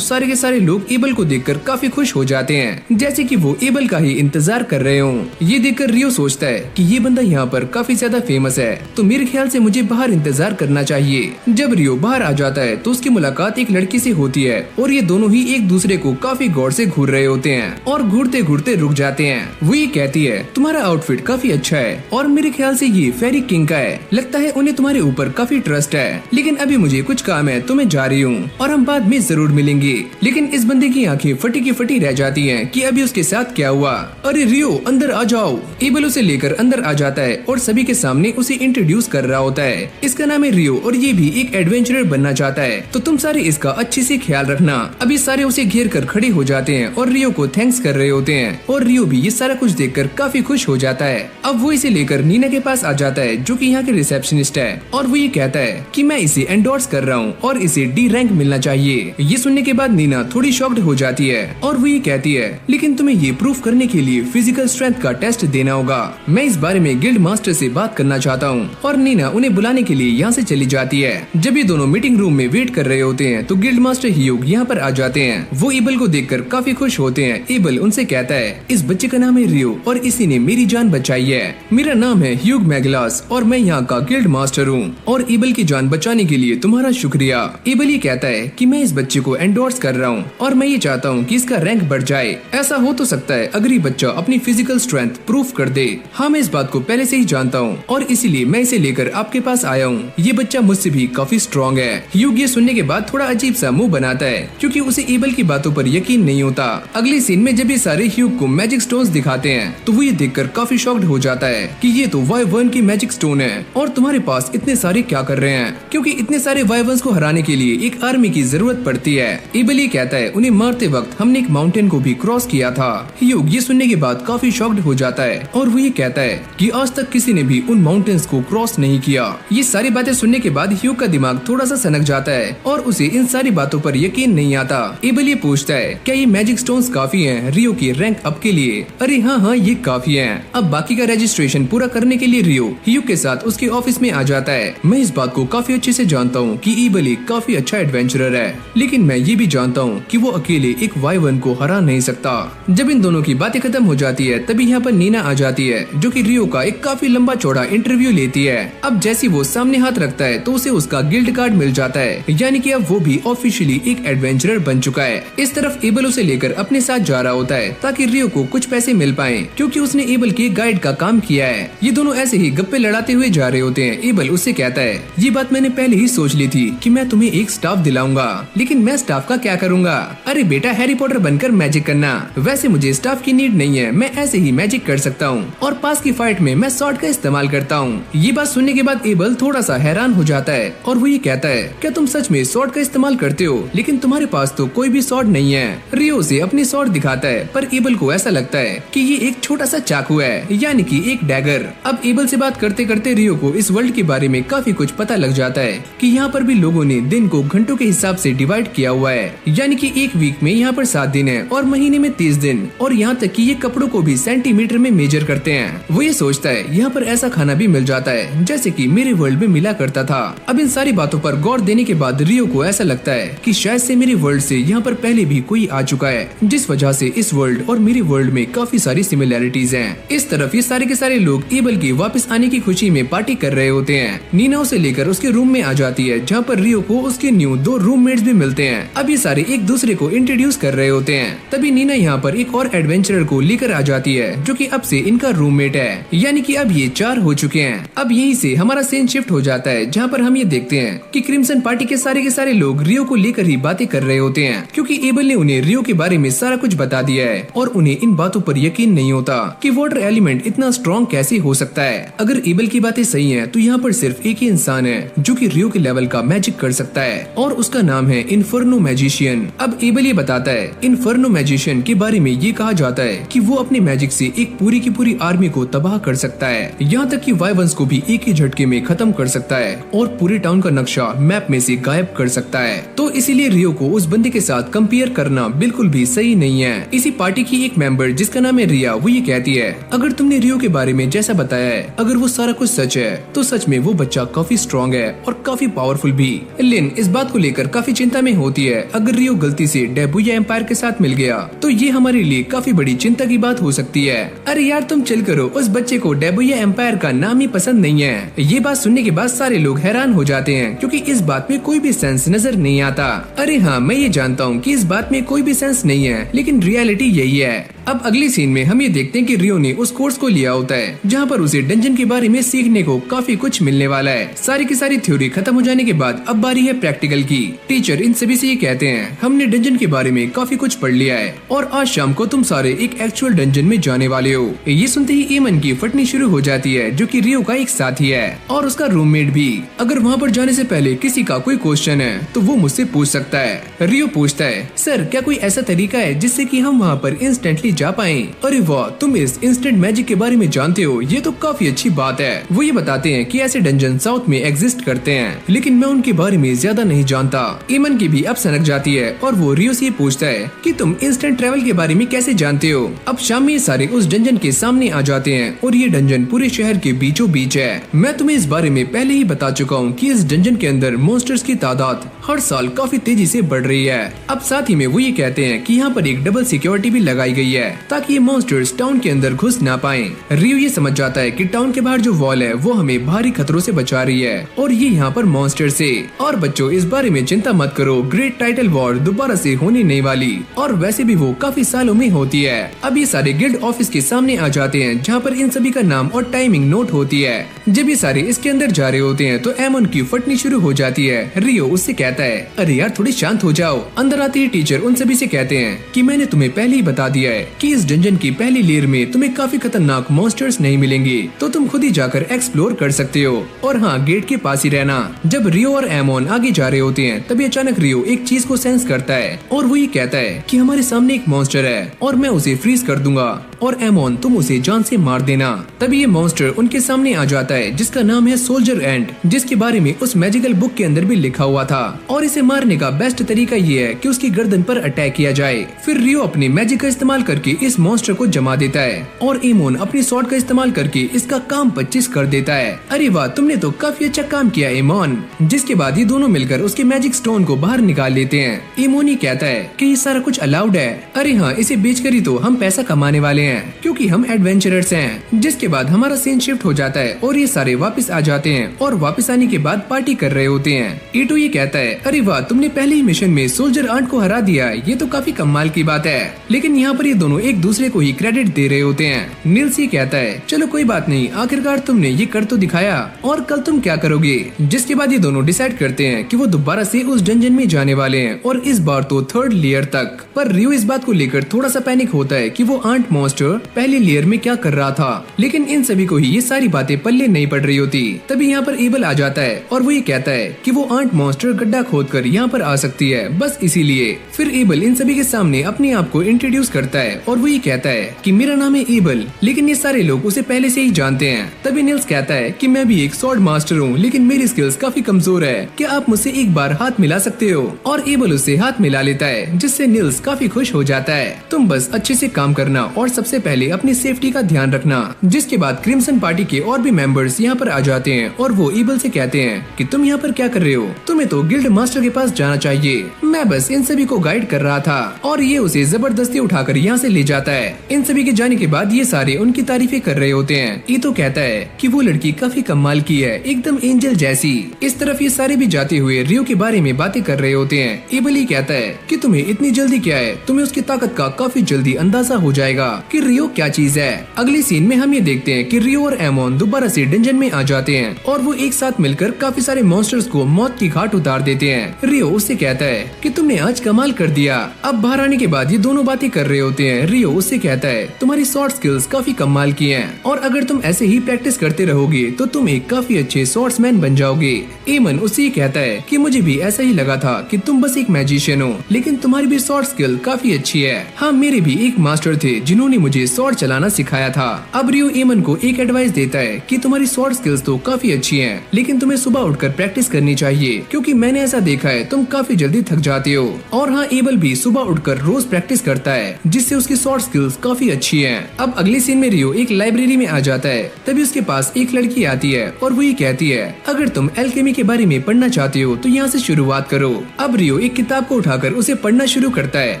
सारे के सारे लोग एबल को देखकर काफी खुश हो जाते हैं, जैसे कि वो एबल का ही इंतजार कर रहे हों। ये देखकर रियो सोचता है कि ये बंदा यहाँ पर काफी ज्यादा फेमस है तो मेरे ख्याल से मुझे बाहर इंतजार करना चाहिए। जब रियो बाहर आ जाता है तो उसकी मुलाकात एक लड़की से होती है और ये दोनों ही एक दूसरे को काफी गौर से घूर रहे होते हैं और घूरते घूरते रुक जाते हैं। वो ये कहती है तुम्हारा आउटफिट काफी अच्छा है और मेरे ख्याल से ये फेरी किंग का है, लगता है उन्हें तुम्हारे ऊपर काफी ट्रस्ट है, लेकिन अभी मुझे कुछ काम है तो मैं जा रही हूँ और हम बाद में जरूर मिलेंगे। लेकिन इस बंदे की आंखें फटी की फटी रह जाती हैं कि अभी उसके साथ क्या हुआ। अरे रियो अंदर आ जाओ। एबल उसे लेकर अंदर आ जाता है और सभी के सामने उसे इंट्रोड्यूस कर रहा होता है। इसका नाम है रियो और ये भी एक एडवेंचरर बनना चाहता है, तो तुम सारे इसका अच्छे से ख्याल रखना। अभी सारे उसे घेर कर खड़े हो जाते हैं और रियो को थैंक्स कर रहे होते हैं और रियो भी ये सारा कुछ देखकर काफी खुश हो जाता है। अब वो इसे लेकर नीना के पास आ जाता है जो कि यहाँ के रिसेप्शनिस्ट है और वो ये कहता है कि मैं इसे एंडोर्स कर रहा हूँ और इसे D रैंक मिलना चाहिए। ये सुनने के बाद नीना थोड़ी शॉक्ड हो जाती है और वो ये कहती है लेकिन तुम्हें ये प्रूफ करने के लिए फिजिकल स्ट्रेंथ का टेस्ट देना होगा। मैं इस बारे में गिल्ड मास्टर से बात करना चाहता हूँ और नीना उन्हें बुलाने के लिए यहाँ से चली जाती है। जब ये दोनों मीटिंग रूम में वेट कर रहे होते हैं तो गिल्ड मास्टर ह्यूग यहाँ पर आ जाते हैं। वो एबल को देखकर काफी खुश होते हैं। एबल उनसे कहता है इस बच्चे का नाम है रियो और इसी ने मेरी जान बचाई है। मेरा नाम है ह्यूग मैगलास और मैं यहाँ का गिल्ड मास्टर हूँ और एबल की जान बचाने के लिए तुम्हारा शुक्रिया। एबल ये कहता है कि मैं इस बच्चे को एंडोर्स कर रहा हूँ और मैं ये चाहता हूँ कि इसका रैंक बढ़ जाए। ऐसा हो तो सकता है अगर ये बच्चा अपनी फिजिकल स्ट्रेंथ प्रूफ कर दे। हाँ मैं इस बात को पहले से ही जानता हूँ और इसीलिए मैं इसे लेकर आपके पास आया हूँ। ये बच्चा मुझसे भी काफी स्ट्रॉन्ग है। ह्यूग ये सुनने के बाद थोड़ा अजीब सा मुंह बनाता है क्योंकि उसे एबल की बातों पर यकीन नहीं होता। अगली सीन में जब ये सारे ह्यूग को मैजिक स्टोन्स दिखाते हैं तो वो ये देखकर काफी शॉक्ड हो जाता है कि ये तो वाइवर्न की मैजिक स्टोन है और तुम्हारे पास इतने सारे क्या कर रहे हैं, क्योंकि इतने सारे वाइवर्न्स को हराने के लिए एक आर्मी की जरूरत पड़ती है। एबल ये कहता है उन्हें मारते वक्त हमने एक माउंटेन को भी क्रॉस किया था। ह्यूग ये सुनने के बाद काफी शॉक्ड हो जाता है और वो ये कहता है कि आज तक किसी ने भी उन माउंटेन्स को क्रॉस नहीं किया। ये सारी बातें सुनने के बाद ह्यूग का दिमाग थोड़ा सा सनक जाता है और उसे इन सारी बातों पर यकीन नहीं आता। एबल ये पूछता है क्या ये मैजिक स्टोन्स काफी हैं रियो की रैंक अप के लिए? अरे हाँ ये काफी हैं। अब बाकी का रजिस्ट्रेशन पूरा करने के लिए रियो ह्यूग के साथ उसके ऑफिस में आ जाता है। मैं इस बात को काफी अच्छे से जानता हूँ कि एबल एक काफी अच्छा एडवेंचरर है, लेकिन मैं ये भी जानता हूँ कि वो अकेले एक Y1 को हरा नहीं सकता। जब इन दोनों की बातें खत्म हो जाती है तभी यहाँ पर नीना आ जाती है जो कि रियो का एक काफी लंबा चौड़ा इंटरव्यू लेती है। अब जैसे वो सामने हाथ रखता है तो उसे उसका गिल्ड कार्ड मिल जाता है, यानी कि अब वो भी ऑफिशियली एक एडवेंचरर बन चुका है। इस तरफ एबल उसे लेकर अपने साथ जा रहा होता है ताकि रियो को कुछ पैसे मिल पाए क्योंकि उसने एबल के गाइड का काम किया है। ये दोनों ऐसे ही गप्पे लड़ाते हुए जा रहे होते हैं। एबल उससे कहता है ये बात मैंने पहले ही सोच ली थी कि मैं तुम्हें एक स्टाफ दिलाऊंगा, लेकिन मैं स्टाफ का क्या करूंगा? अरे बेटा हैरी पॉटर बनकर मैजिक करना। वैसे मुझे स्टाफ की नीड नहीं है, मैं ऐसे ही मैजिक कर सकता हूँ और पास की फाइट में मैं स्वॉर्ड का इस्तेमाल करता हूँ। ये बात सुनने के बाद एबल थोड़ा सा हैरान हो जाता है और वो ये कहता है क्या तुम सच में स्वॉर्ड का इस्तेमाल करते हो? लेकिन तुम्हारे पास तो कोई भी स्वॉर्ड नहीं है। रियो उसे अपनी स्वॉर्ड दिखाता है पर एबल को ऐसा लगता है कि ये एक छोटा सा चाकू है, यानी कि एक डैगर। अब एबल से बात करते करते रियो को इस वर्ल्ड के बारे में काफी कुछ पता लग जाता है कि यहाँ पर भी लोगों ने दिन को घंटों के हिसाब से डिवाइड किया हुआ है, यानी कि एक वीक में यहाँ पर 7 दिन है और महीने में 30 दिन, और यहाँ तक कि ये कपड़ों को भी सेंटीमीटर में मेजर करते हैं। वो ये सोचता है यहाँ पर ऐसा खाना भी मिल जाता है जैसे कि मेरे वर्ल्ड में मिला करता था। अब इन सारी बातों पर गौर देने के बाद रियो को ऐसा लगता है कि शायद से मेरे वर्ल्ड से यहाँ पर पहले भी कोई आ चुका है, जिस वजह से इस वर्ल्ड और मेरे वर्ल्ड में काफी सारी सिमिलैरिटीज हैं। इस तरफ ये सारे के सारे लोग एबल के वापस आने की खुशी में पार्टी कर रहे होते हैं। नीना उसे लेकर उसके रूम में आ जाती है जहाँ पर रियो को उसके न्यू 2 रूममेट्स भी मिलते हैं। अब ये सारे एक दूसरे को इंट्रोड्यूस कर रहे होते हैं। तभी नीना यहाँ पर एक और एडवेंचरर को लेकर आ जाती है जो कि अब से इनका रूममेट है, यानी कि अब ये 4 हो चुके हैं। अब यहीं से हमारा सीन शिफ्ट हो जाता है जहाँ पर हम ये देखते हैं कि क्रिम्सन पार्टी के सारे लोग रियो को लेकर ही बातें कर रहे होते हैं क्योंकि एबल ने उन्हें रियो के बारे में सारा कुछ बता दिया है और उन्हें इन बातों पर यकीन नहीं होता कि वाटर एलिमेंट इतना स्ट्रॉन्ग कैसे हो सकता है। अगर एबल की बातें सही हैं तो यहाँ पर सिर्फ एक ही इंसान है जो कि रियो के लेवल का मैजिक कर सकता है और उसका नाम है इन्फर्नो मैजिशियन। अब एबल ये बताता है इन्फर्नो मैजिशियन के बारे में ये कहा जाता है कि वो अपने मैजिक से एक पूरी की पूरी आर्मी को तबाह कर सकता है, यहाँ तक कि Y1s को भी एक ही झटके में खत्म कर सकता है और पूरे टाउन का नक्शा मैप में से गायब कर सकता है। तो इसीलिए रियो को उस बंदे के साथ कंपेयर करना बिल्कुल भी सही नहीं है। इसी पार्टी की एक मेंबर जिसका नाम है रिया, वो ये कहती है अगर तुमने रियो के बारे में जैसा बताया है, अगर वो सारा कुछ सच है तो सच में वो बच्चा काफी स्ट्रॉन्ग है और काफी पावरफुल भी। लिन इस बात को लेकर काफी चिंता में होती है। अगर रियो गलती से डेबुया एम्पायर के साथ मिल गया तो ये हमारे लिए काफी बड़ी चिंता की बात हो सकती है। अरे यार तुम चिल करो, उस बच्चे को डेबुया एम्पायर का नाम ही पसंद नहीं है। ये बात सुनने के बाद सारे लोग हैरान हो जाते हैं क्योंकि इस बात में कोई भी सेंस नजर नहीं आता। अरे हाँ मैं ये जानता हूँ कि इस बात में कोई भी सेंस नहीं है, लेकिन रियलिटी यही है। अब अगली सीन में हम ये देखते हैं कि रियो ने उस कोर्स को लिया होता है जहाँ पर उसे डंजन के बारे में सीखने को काफी कुछ मिलने वाला है। सारी की सारी थ्योरी खत्म हो जाने के बाद अब बारी है प्रैक्टिकल की। टीचर इन सभी से ये कहते हैं हमने डंजन के बारे में काफी कुछ पढ़ लिया है और आज शाम को तुम सारे एक एक्चुअल डंजन में जाने वाले हो। ये सुनते ही एमन की फटनी शुरू हो जाती है जो कि रियो का एक साथी है और उसका रूममेट भी। अगर वहाँ पर जाने से पहले किसी का कोई क्वेश्चन है तो वो मुझसे पूछ सकता है। रियो पूछता है सर क्या कोई ऐसा तरीका है जिससे कि हम वहाँ पर इंस्टेंटली जा पाएं? अरे वाह तुम इस इंस्टेंट मैजिक के बारे में जानते हो, ये तो काफी अच्छी बात है। वो ये बताते हैं कि ऐसे डंजन साउथ में एग्जिस्ट करते हैं, लेकिन मैं उनके बारे में ज्यादा नहीं जानता। एमन की भी अब सनक जाती है और वो रियो से पूछता है कि तुम इंस्टेंट ट्रेवल के बारे में कैसे जानते हो। अब शाम में सारे उस डंजन के सामने आ जाते हैं और ये डंजन पूरे शहर के बीचों बीच है। मैं तुम्हें इस बारे में पहले ही बता चुका हूँ कि इस डंजन के अंदर मॉन्स्टर्स की तादाद हर साल काफी तेजी से बढ़ रही है। अब साथ ही में वो ये कहते हैं कि यहाँ पर एक डबल सिक्योरिटी भी लगाई गई है ताकि ये मॉन्स्टर्स टाउन के अंदर घुस ना पाएं। रियो ये समझ जाता है कि टाउन के बाहर जो वॉल है वो हमें भारी खतरों से बचा रही है और ये यहाँ पर मॉन्स्टर से। और बच्चों इस बारे में चिंता मत करो, ग्रेट टाइटल वॉर दोबारा से होने नहीं वाली और वैसे भी वो काफी सालों में होती है। अब ये सारे गिल्ड ऑफिस के सामने आ जाते हैं जहाँ पर इन सभी का नाम और टाइमिंग नोट होती है। जब ये सारे इसके अंदर जा रहे होते हैं तो एमन की फटनी शुरू हो जाती है। रियो उससे कहता है अरे यार थोड़ी शांत हो जाओ। अंदर आते ही टीचर उन सभी से कहते हैं कि मैंने तुम्हें पहले ही बता दिया है कि इस डंजन की पहली लेयर में तुम्हें काफी खतरनाक मॉन्स्टर्स नहीं मिलेंगे, तो तुम खुद ही जाकर एक्सप्लोर कर सकते हो। और हाँ, गेट के पास ही रहना। जब रियो और एमोन आगे जा रहे होते हैं तभी अचानक रियो एक चीज को सेंस करता है और वो ये कहता है कि हमारे सामने एक मॉन्स्टर है और मैं उसे फ्रीज कर दूंगा और एमोन तुम उसे जान से मार देना। तभी ये मॉन्स्टर उनके सामने आ जाता है जिसका नाम है सोल्जर एंट, जिसके बारे में उस मैजिकल बुक के अंदर भी लिखा हुआ था। और इसे मारने का बेस्ट तरीका ये है कि उसकी गर्दन पर अटैक किया जाए। फिर रियो अपने मैजिक का इस्तेमाल करके इस मॉन्स्टर को जमा देता है और एमोन अपनी स्वॉर्ड का इस्तेमाल करके इसका काम 25 कर देता है। अरे वाह, तुमने तो काफी अच्छा काम किया एमोन। जिसके बाद ये दोनों मिलकर उसके मैजिक स्टोन को बाहर निकाल लेते हैं। एमोन ही कहता है कि ये सारा कुछ अलाउड है। अरे हाँ, इसे बेचकर ही तो हम पैसा कमाने वाले हैं क्योंकि हम एडवेंचरर्स हैं। जिसके बाद हमारा सीन शिफ्ट हो जाता है और ये सारे वापस आ जाते हैं और वापस आने के बाद पार्टी कर रहे होते हैं। ईटो ये कहता है, अरे वाह, तुमने पहले ही मिशन में सोल्जर आंट को हरा दिया, ये तो काफी कमाल की बात है। लेकिन यहाँ पर ये दोनों एक दूसरे को ही क्रेडिट दे रहे होते हैं। निल्स ये कहता है, चलो कोई बात नहीं, आखिरकार तुमने ये कर तो दिखाया, और कल तुम क्या करोगे। जिसके बाद ये दोनों डिसाइड करते हैं कि वो दोबारा से उस डंजन में जाने वाले हैं और इस बार तो 3rd लेयर तक। पर रियो इस बात को लेकर थोड़ा सा पैनिक होता है कि वो आंट मॉन्स्टर पहली लेयर में क्या कर रहा था। लेकिन इन सभी को ही ये सारी बातें पल्ले नहीं पड़ रही होती। तभी यहाँ पर एबल आ जाता है और वो ये कहता है कि वो आंट मॉन्स्टर गड्ढा खोदकर यहाँ पर आ सकती है, बस इसीलिए। फिर एबल इन सभी के सामने अपने आप को इंट्रोड्यूस करता है और वो ये कहता है कि मेरा नाम है एबल, लेकिन ये सारे लोग उसे पहले से ही जानते हैं। तभी निल्स कहता है कि मैं भी एक स्वॉर्ड मास्टर हूँ, लेकिन मेरी स्किल्स काफी कमजोर है, क्या आप मुझसे एक बार हाथ मिला सकते हो। और एबल उससे हाथ मिला लेता है, जिससे निल्स काफी खुश हो जाता है। तुम बस अच्छे से काम करना और सबसे पहले अपनी सेफ्टी का ध्यान रखना। जिसके बाद क्रिम्सन पार्टी के और भी मेंबर्स यहाँ पर आ जाते हैं और वो एबल से कहते हैं कि तुम यहाँ पर क्या कर रहे हो, तुम्हें तो गिल्ड मास्टर के पास जाना चाहिए, मैं बस इन सभी को गाइड कर रहा था। और ये उसे जबरदस्ती उठाकर यहाँ से ले जाता है। इन सभी के जाने के बाद ये सारे उनकी तारीफें कर रहे होते हैं। ये तो कहता है कि वो लड़की काफी कमाल की है, एकदम एंजल जैसी। इस तरफ ये सारे भी जाते हुए रियो के बारे में बातें कर रहे होते हैं। एबल ही कहता है कि तुम्हें इतनी जल्दी क्या है, तुम्हें उसकी ताकत का काफी जल्दी अंदाजा हो जाएगा कि रियो क्या चीज है। अगले सीन में हम ये देखते हैं कि रियो और एमोन दोबारा से डंजन में आ जाते हैं और वो एक साथ मिलकर काफी सारे मॉन्स्टर्स को मौत की घाट उतार देते हैं। रियो उससे कहता है कि तुमने आज कमाल कर दिया। अब बाहर आने के बाद ये दोनों बातें कर रहे होते हैं। रियो उससे कहता है तुम्हारी शॉर्ट स्किल्स काफी कमाल की हैं और अगर तुम ऐसे ही प्रैक्टिस करते रहोगे तो तुम एक काफी अच्छे स्वॉर्ड्समैन बन जाओगे। एमन उससे कहता है कि मुझे भी ऐसा ही लगा था कि तुम बस एक मैजिशियन हो, लेकिन तुम्हारी भी शॉर्ट स्किल काफी अच्छी है। हाँ, मेरे भी एक मास्टर थे जिन्होंने मुझे स्वॉर्ड चलाना सिखाया था। अब रियो एमन को एक एडवाइस देता है कि तुम्हारी स्वॉर्ड स्किल्स तो काफी अच्छी हैं, लेकिन तुम्हें सुबह उठकर प्रैक्टिस करनी चाहिए, क्योंकि मैंने ऐसा देखा है तुम काफी जल्दी थक जाते हो। और हाँ, एबल भी सुबह उठकर रोज प्रैक्टिस करता है, जिससे उसकी शॉर्ट स्किल्स काफी अच्छी हैं। अब अगले सीन में रियो एक लाइब्रेरी में आ जाता है। तभी उसके पास एक लड़की आती है और वो ये कहती है अगर तुम एल्केमी के बारे में पढ़ना चाहते हो तो यहाँ से शुरुआत करो। अब रियो एक किताब को उठाकर उसे पढ़ना शुरू करता है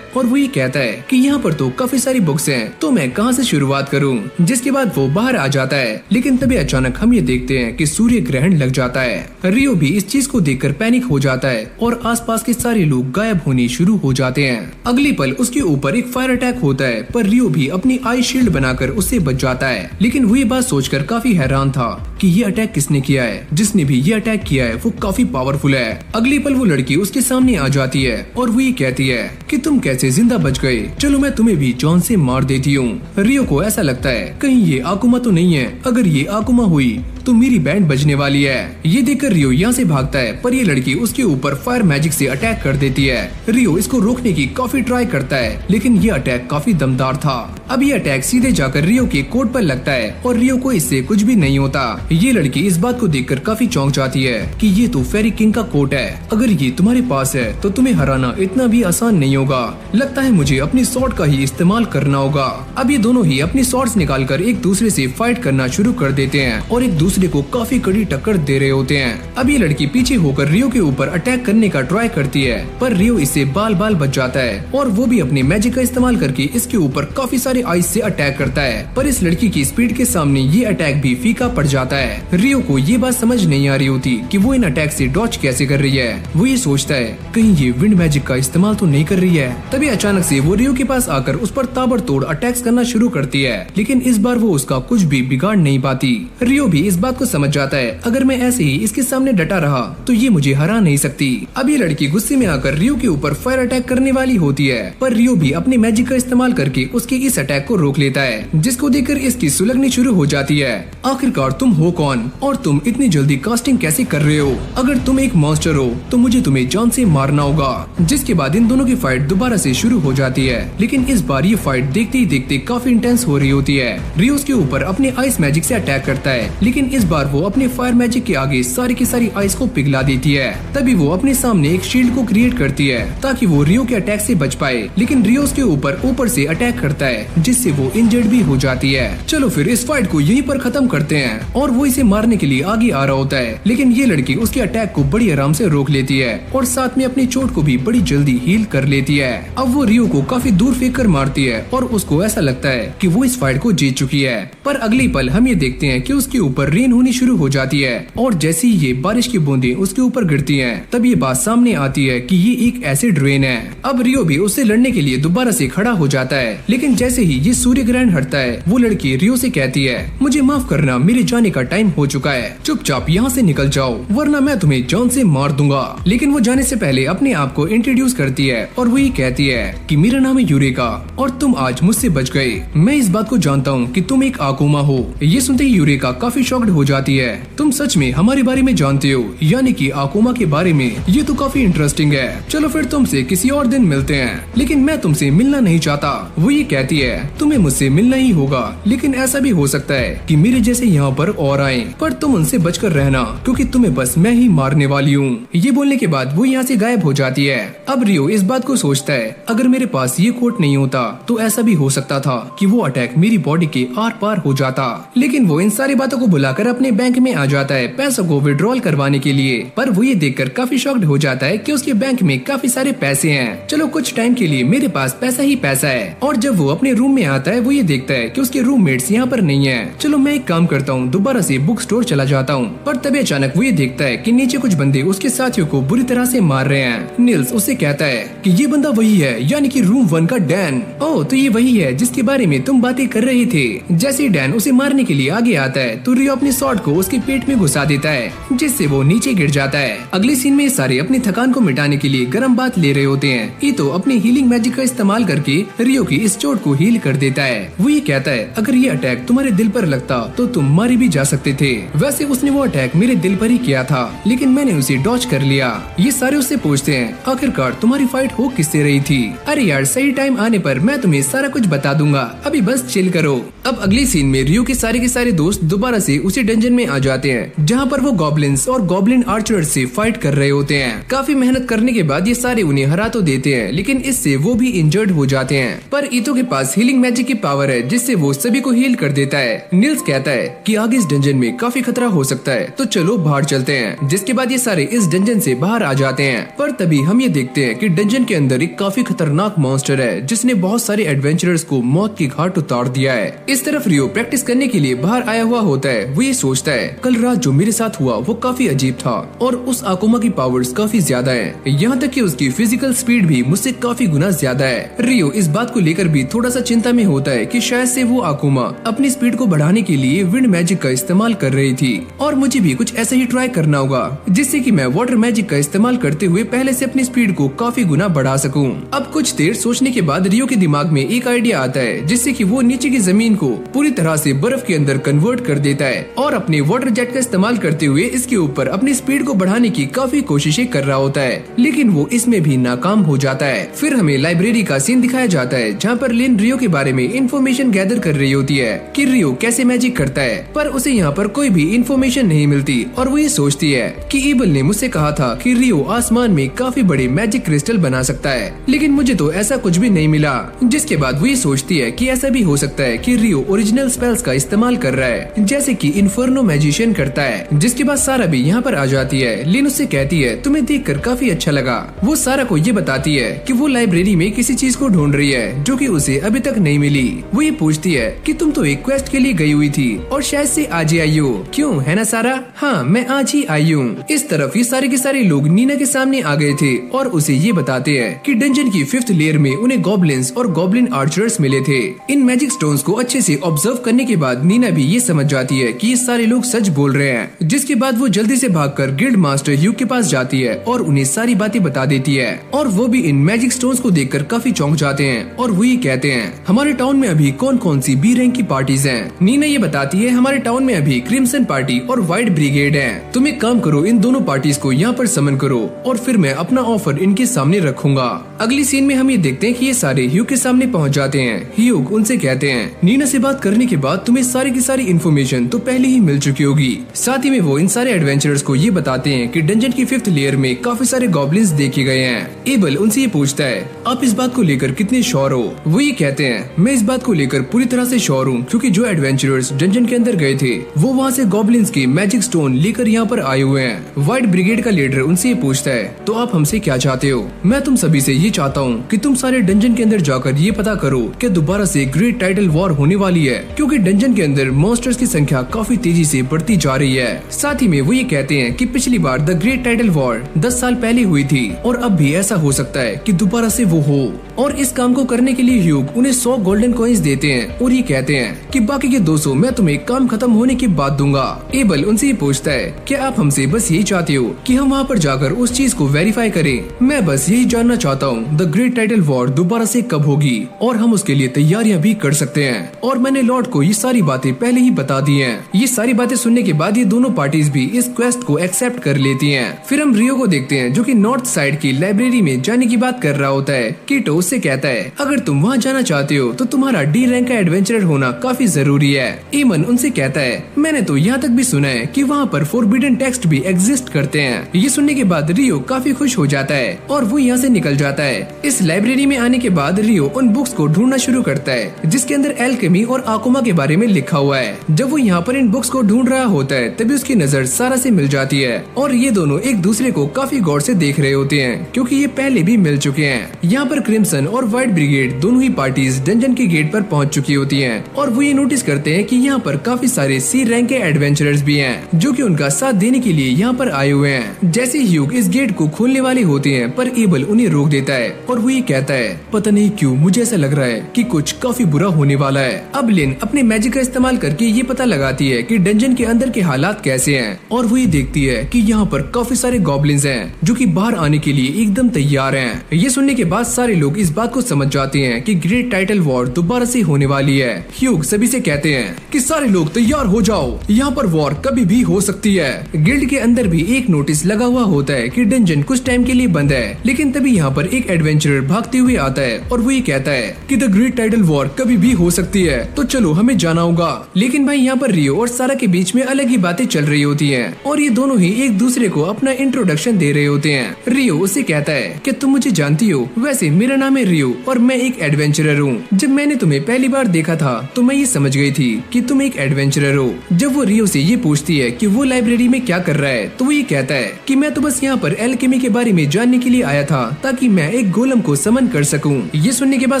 और वो ये कहता है कि यहाँ पर तो काफी सारी बुक्स हैं, तो मैं कहाँ से शुरुआत करूँ। जिसके बाद वो बाहर आ जाता है, लेकिन तभी अचानक हम ये देखते हैं कि सूर्य ग्रहण लग जाता है। रियो भी इस चीज को देखकर पैनिक हो जाता है और आसपास के सारे लोग गायब होने शुरू हो जाते हैं। अगली पल उसके ऊपर एक फायर अटैक होता है, पर रियो भी अपनी आई शील्ड बनाकर उससे बच जाता है। लेकिन वो ये बात सोचकर काफी हैरान था कि ये अटैक किसने किया है। जिसने भी ये अटैक किया है वो काफी पावरफुल है। अगली पल वो लड़की उसके सामने आ जाती है और वो ये कहती है कि तुम कैसे जिंदा बच गए, चलो मैं तुम्हें भी जॉन से मार देती हूँ। रियो को ऐसा लगता है कहीं ये आकुमा तो नहीं है, अगर ये आकुमा हुई तो मेरी बैंड बजने वाली है। ये देखकर रियो यहाँ से भागता है, पर ये लड़की उसके ऊपर फायर मैजिक से अटैक कर देती है। रियो इसको रोकने की काफी ट्राई करता है, लेकिन ये अटैक काफी दमदार था। अब ये अटैक सीधे जाकर रियो के कोट पर लगता है और रियो को इससे कुछ भी नहीं होता। ये लड़की इस बात को देखकर काफी चौंक जाती है कि ये तो फेरी किंग का कोट है, अगर ये तुम्हारे पास है तो तुम्हें हराना इतना भी आसान नहीं होगा, लगता है मुझे अपनी स्वॉर्ड का ही इस्तेमाल करना होगा। अब ये दोनों ही अपनी स्वॉर्ड्स निकालकर एक दूसरे से फाइट करना शुरू कर देते हैं और एक दूसरे को काफी कड़ी टक्कर दे रहे होते हैं। अब ये लड़की पीछे होकर रियो के ऊपर अटैक करने का ट्राई करती है, पर रियो इससे बाल बाल बच जाता है और वो भी अपने मैजिक का इस्तेमाल करके इसके ऊपर काफी सारे पे आइस से अटैक करता है, पर इस लड़की की स्पीड के सामने ये अटैक भी फीका पड़ जाता है। रियो को ये बात समझ नहीं आ रही होती कि वो इन अटैक से डॉज कैसे कर रही है। वो ये सोचता है कहीं ये विंड मैजिक का इस्तेमाल तो नहीं कर रही है। तभी अचानक से वो रियो के पास आकर उस पर ताबड़तोड़ अटैक्स करना शुरू करती है, लेकिन इस बार वो उसका कुछ भी बिगाड़ नहीं पाती। रियो भी इस बात को समझ जाता है अगर मैं ऐसे ही इसके सामने डटा रहा तो ये मुझे हरा नहीं सकती। अब ये लड़की गुस्से में आकर रियो के ऊपर फायर अटैक करने वाली होती है, पर रियो भी अपने मैजिक का इस्तेमाल करके उसके इस अटैक को रोक लेता है, जिसको देखकर इसकी सुलगनी शुरू हो जाती है। आखिरकार तुम हो कौन और तुम इतनी जल्दी कास्टिंग कैसे कर रहे हो? अगर तुम एक मॉन्स्टर हो तो मुझे तुम्हें जान से मारना होगा। जिसके बाद इन दोनों की फाइट दोबारा से शुरू हो जाती है, लेकिन इस बार ये फाइट देखते ही देखते काफी इंटेंस हो रही होती है। रियो उसके ऊपर अपने आइस मैजिक से अटैक करता है, लेकिन इस बार वो अपने फायर मैजिक के आगे सारी की सारी आइस को पिघला देती है। तभी वो अपने सामने एक शील्ड को क्रिएट करती है ताकि वो रियो के अटैक से बच पाए, लेकिन रियो उसके ऊपर से अटैक करता है, जिससे वो इंजर्ड भी हो जाती है। चलो फिर इस फाइट को यहीं पर खत्म करते हैं। और वो इसे मारने के लिए आगे आ रहा होता है, लेकिन ये लड़की उसके अटैक को बड़ी आराम से रोक लेती है और साथ में अपनी चोट को भी बड़ी जल्दी हील कर लेती है। अब वो रियो को काफी दूर फेंक कर मारती है और उसको ऐसा लगता है कि वो इस फाइट को जीत चुकी है। पर अगली पल हम ये देखते हैं कि उसके ऊपर रेन होनी शुरू हो जाती है और जैसे ही ये बारिश की बूंदें उसके ऊपर गिरती हैं, तब ये बात सामने आती है कि ये एक एसिड रेन है। अब रियो भी उससे लड़ने के लिए दोबारा से खड़ा हो जाता है, लेकिन जैसे ही ये सूर्य ग्रहण हटता है वो लड़की रियो से कहती है मुझे माफ करना, मेरे जाने का टाइम हो चुका है, चुपचाप यहाँ से निकल जाओ वरना मैं तुम्हें जान से मार दूंगा। लेकिन वो जाने से पहले अपने आप को इंट्रोड्यूस करती है और वो ये कहती है कि मेरा नाम है यूरेका और तुम आज मुझसे बच गए। मैं इस बात को जानता हूँ कि तुम एक आकुमा हो। ये सुनते ही यूरेका काफी शॉक्ड हो जाती है। तुम सच में हमारे बारे में जानते हो, यानी कि आकुमा के बारे में? ये तो काफी इंटरेस्टिंग है। चलो फिर तुमसे किसी और दिन मिलते हैं, लेकिन मैं तुमसे मिलना नहीं चाहता। वो ये कहती है तुम्हें मुझसे मिलना ही होगा, लेकिन ऐसा भी हो सकता है कि मेरे जैसे यहाँ पर और आए, पर तुम उनसे बचकर रहना क्योंकि तुम्हें बस मैं ही मारने वाली हूँ। ये बोलने के बाद वो यहाँ से गायब हो जाती है। अब रियो इस बात को सोचता है अगर मेरे पास ये कोट नहीं होता तो ऐसा भी हो सकता था कि वो अटैक मेरी बॉडी के आर पार हो जाता। लेकिन वो इन सारी बातों को भुलाकर अपने बैंक में आ जाता है पैसों को विड्रॉल करवाने के लिए। पर वो ये देखकर काफी शॉक्ड हो जाता है कि उसके बैंक में काफी सारे पैसे हैं। चलो कुछ टाइम के लिए मेरे पास पैसा ही पैसा है। और जब वो अपने रूम में आता है वो ये देखता है कि उसके रूममेट्स यहाँ पर नहीं है। चलो मैं एक काम करता हूँ, दोबारा से बुक स्टोर चला जाता हूँ। पर तभी अचानक वो ये देखता है कि नीचे कुछ बंदे उसके साथियों को बुरी तरह से मार रहे हैं। निल्स उससे कहता है कि ये बंदा वही है, यानी कि रूम 1 का डैन। ओह तो ये वही है जिसके बारे में तुम बातें कर रहे थे। जैसे ही डैन उसे मारने के लिए आगे आता है तो रियो अपने शॉट को उसके पेट में घुसा देता है, जिससे वो नीचे गिर जाता है। अगले सीन में सारे अपनी थकान को मिटाने के लिए गर्म बात ले रहे होते हैं। ईतो अपने हीलिंग मैजिक का इस्तेमाल करके रियो की इस चोट को हील कर देता है। वो ये कहता है अगर ये अटैक तुम्हारे दिल पर लगता तो तुम मारे भी जा सकते थे। वैसे उसने वो अटैक मेरे दिल पर ही किया था, लेकिन मैंने उसे डॉज कर लिया। ये सारे उससे पूछते हैं आखिरकार तुम्हारी फाइट हो किससे रही थी? अरे यार सही टाइम आने पर मैं तुम्हें सारा कुछ बता दूंगा, अभी बस चिल करो। अब अगले सीन में रियो के सारे दोस्त दोबारा से उसी डंजन में आ जाते हैं जहाँ पर वो गॉब्लिन्स और गॉब्लिन आर्चर्स से फाइट कर रहे होते हैं। काफी मेहनत करने के बाद ये सारे उन्हें हरा तो देते हैं, लेकिन इससे वो भी इंजर्ड हो जाते हैं। पर ईतो के पास हीलिंग मैजिक की पावर है जिससे वो सभी को हील कर देता है। निल्स कहता है कि आगे इस डंजन में काफी खतरा हो सकता है, तो चलो बाहर चलते हैं। जिसके बाद ये सारे इस डंजन से बाहर आ जाते हैं। पर तभी हम ये देखते हैं कि डंजन के अंदर एक काफी खतरनाक मॉन्स्टर है जिसने बहुत सारे एडवेंचरर्स को मौत की घाट उतार दिया है। इस तरफ रियो प्रैक्टिस करने के लिए बाहर आया हुआ होता है। वो ये सोचता है कल रात जो मेरे साथ हुआ वो काफी अजीब था और उस आकुमा की पावर्स काफी ज्यादा है, यहाँ तक कि उसकी फिजिकल स्पीड भी मुझसे काफी गुना ज्यादा है। रियो इस बात को लेकर भी थोड़ा सा चिंता में होता है कि शायद से वो आकुमा अपनी स्पीड को बढ़ाने के लिए विंड मैजिक का इस्तेमाल कर रही थी और मुझे भी कुछ ऐसा ही ट्राई करना होगा जिससे कि मैं वाटर मैजिक का इस्तेमाल करते हुए पहले से अपनी स्पीड को काफी गुना बढ़ा सकूं। अब कुछ देर सोचने के बाद रियो के दिमाग में एक आइडिया आता है जिससे कि वो नीचे की जमीन को पूरी तरह से बर्फ के अंदर कन्वर्ट कर देता है और अपने वाटर जेट का इस्तेमाल करते हुए इसके ऊपर अपनी स्पीड को बढ़ाने की काफी कोशिशें कर रहा होता है, लेकिन वो इसमें भी नाकाम हो जाता है। फिर हमें लाइब्रेरी का सीन दिखाया जाता है जहाँ पर लिन रियो के बारे में इंफॉर्मेशन गैदर कर रही होती है कि रियो कैसे मैजिक करता है, पर उसे यहाँ पर कोई भी इंफॉर्मेशन नहीं मिलती और वो ये सोचती है कि ईबल ने मुझसे कहा था कि रियो आसमान में काफी बड़े मैजिक क्रिस्टल बना सकता है, लेकिन मुझे तो ऐसा कुछ भी नहीं मिला। जिसके बाद वो ये सोचती है कि ऐसा भी हो सकता है कि रियो ओरिजिनल स्पेल्स का इस्तेमाल कर रहा है जैसे कि इन्फर्नो मैजिशियन करता है। जिसके बाद सारा भी यहाँ पर आ जाती है। लिन उससे कहती है तुम्हें देखकर काफी अच्छा लगा। वो सारा को ये बताती है कि वो लाइब्रेरी में किसी चीज को ढूंढ रही है जो कि उसे अभी तक तक नहीं मिली। वो ये पूछती है कि तुम तो एक क्वेस्ट के लिए गई हुई थी और शायद से आज ही आई हो, क्यों है ना सारा? हाँ, मैं आज ही आई हूँ। इस तरफ ये सारे के सारे लोग नीना के सामने आ गए थे और उसे ये बताते हैं कि डंजन की 5th लेयर में उन्हें गॉब्लिन्स और गॉब्लिन आर्चर्स मिले थे। इन मैजिक स्टोन्स को अच्छे से ऑब्जर्व करने के बाद नीना भी ये समझ जाती है कि ये सारे लोग सच बोल रहे हैं, जिसके बाद वो जल्दी से भागकर गिल्ड मास्टर ह्यूग के पास जाती है और उन्हें सारी बातें बता देती है। और वो भी इन मैजिक स्टोन्स को देखकर काफी चौंक जाते हैं और वो ये कहते हैं, हमारे टाउन में अभी कौन कौन सी बी रैंक की पार्टीज हैं? नीना ये बताती है, हमारे टाउन में अभी क्रिम्सन पार्टी और व्हाइट ब्रिगेड है। तुम एक काम करो, इन दोनों पार्टीज को यहाँ पर समन करो और फिर मैं अपना ऑफर इनके सामने रखूंगा। अगली सीन में हम ये देखते हैं कि ये सारे ह्यूग के सामने पहुँच जाते हैं। ह्यूग उनसे कहते हैं, नीना से बात करने के बाद तुम्हें सारी की सारी इन्फॉर्मेशन तो पहले ही मिल चुकी होगी। साथ ही में वो इन सारे एडवेंचरर्स को ये बताते हैं कि डंजन की 5th लेयर में काफी सारे गॉब्लिन्स देखे गए हैं। एबल उनसे ये पूछता है, आप इस बात को लेकर कितने श्योर हो? वो ये कहते हैं, मैं इस बात को लेकर पूरी तरह से श्योर हूँ, क्योंकि जो एडवेंचरर्स डंजन के अंदर गए थे वो वहाँ से गॉब्लिन्स के मैजिक स्टोन लेकर यहाँ पर आए हुए हैं। व्हाइट ब्रिगेड का लीडर उनसे ये पूछता है, तो आप हमसे क्या चाहते हो? मैं तुम सभी से ये चाहता हूँ कि तुम सारे डंजन के अंदर जाकर ये पता करो कि दोबारा से ग्रेट टाइटल वॉर होने वाली है, क्योंकि डंजन के अंदर मॉन्स्टर्स की संख्या काफी तेजी से बढ़ती जा रही है। साथ ही में वो ये कहते हैं कि पिछली बार द ग्रेट टाइटल वॉर 10 साल पहले हुई थी और अब भी ऐसा हो सकता है कि दोबारा से वो हो। और इस काम को करने के लिए ह्यूग उन्हें 100 गोल्डन कॉइन्स देते हैं और ये कहते हैं कि बाकी के 200 मैं तुम्हें काम खत्म होने के बाद दूंगा। एबल उनसे ये पूछता है, क्या आप हमसे बस यही चाहते हो कि हम वहाँ पर जाकर उस चीज को वेरीफाई करें? मैं बस यही जानना चाहता हूँ द ग्रेट टाइटल वॉर दोबारा से कब होगी और हम उसके लिए तैयारियां भी कर सकते हैं। और मैंने लॉर्ड को ये सारी बातें पहले ही बता दी हैं। ये सारी बातें सुनने के बाद ये दोनों पार्टीज भी इस क्वेस्ट को एक्सेप्ट कर लेती हैं। फिर हम रियो को देखते हैं जो कि नॉर्थ साइड की लाइब्रेरी में जाने की बात कर रहा होता है। कीटो उससे कहता है, अगर तुम वहाँ जाना चाहते हो तो तुम्हारा डी रैंक का एडवेंचरर होना काफी जरूरी है। ईमन उनसे कहता है, मैंने तो यहाँ तक भी सुना है कि वहाँ पर फॉरबिडन टेक्स्ट भी एग्जिस्ट करते हैं। ये सुनने के बाद रियो काफी खुश हो जाता है और वो यहाँ से निकल जाता है। इस लाइब्रेरी में आने के बाद रियो उन बुक्स को ढूंढना शुरू करता है जिसके अंदर एल्केमी और आकुमा के बारे में लिखा हुआ है। जब वो यहाँ पर इन बुक्स को ढूंढ रहा होता है तभी उसकी नजर सारा से मिल जाती है और ये दोनों एक दूसरे को काफी गौर से देख रहे होते हैं, क्योंकि ये पहले भी मिल चुके हैं। यहाँ पर क्रिम्सन और व्हाइट ब्रिगेड दोनों ही पार्टीज डंजन के गेट पर पहुँच चुकी होती है और वो ये नोटिस करते हैं कि यहाँ पर काफी सारे सी रैंक के एडवेंचरर्स भी हैं जो कि उनका साथ देने के लिए यहाँ पर आए हुए हैं। जैसे ह्यूग इस गेट को खोलने वाले होते हैं पर एबल उन्हें रोक देता है और वो ये कहता है, पता नहीं क्यों मुझे ऐसा लग रहा है कि कुछ काफी बुरा होने वाला है। अब लिन अपने मैजिक का इस्तेमाल करके ये पता लगाती है कि डंजन के अंदर के हालात कैसे हैं और वो ये देखती है कि यहाँ पर काफी सारे गॉब्लिन्स हैं जो कि बाहर आने के लिए एकदम तैयार हैं। ये सुनने के बाद सारे लोग इस बात को समझ जाते हैं कि ग्रेट टाइटल वॉर दोबारा से होने वाली है। ह्यूग सभी से कहते हैं कि सारे लोग तैयार हो जाओ, यहाँ पर वॉर कभी भी हो सकती है। गिल्ड के अंदर भी एक नोटिस लगा हुआ होता है कि डंजन कुछ टाइम के लिए बंद है, लेकिन तभी यहाँ पर एक एडवेंचरर भागते हुए आता है और वो ये कहता है कि द ग्रेट टाइटल वॉर कभी भी हो सकती है, तो चलो हमें जाना होगा। लेकिन भाई यहाँ पर रियो और सारा के बीच में अलग ही बातें चल रही होती हैं और ये दोनों ही एक दूसरे को अपना इंट्रोडक्शन दे रहे होते हैं। रियो उससे कहता है कि तुम मुझे जानती हो, वैसे मेरा नाम है रियो और मैं एक एडवेंचरर हूँ। जब मैंने तुम्हें पहली बार देखा था तो मैं ये समझ गई थी कि तुम एक एडवेंचरर हो। जब वो रियो से ये पूछती है कि वो लाइब्रेरी में क्या कर रहा है तो वो ये कहता है कि मैं तो बस यहाँ पर एल्केमी के बारे में जानने के लिए आया था ताकि मैं एक गोलम को समन कर सकूं। ये सुनने के बाद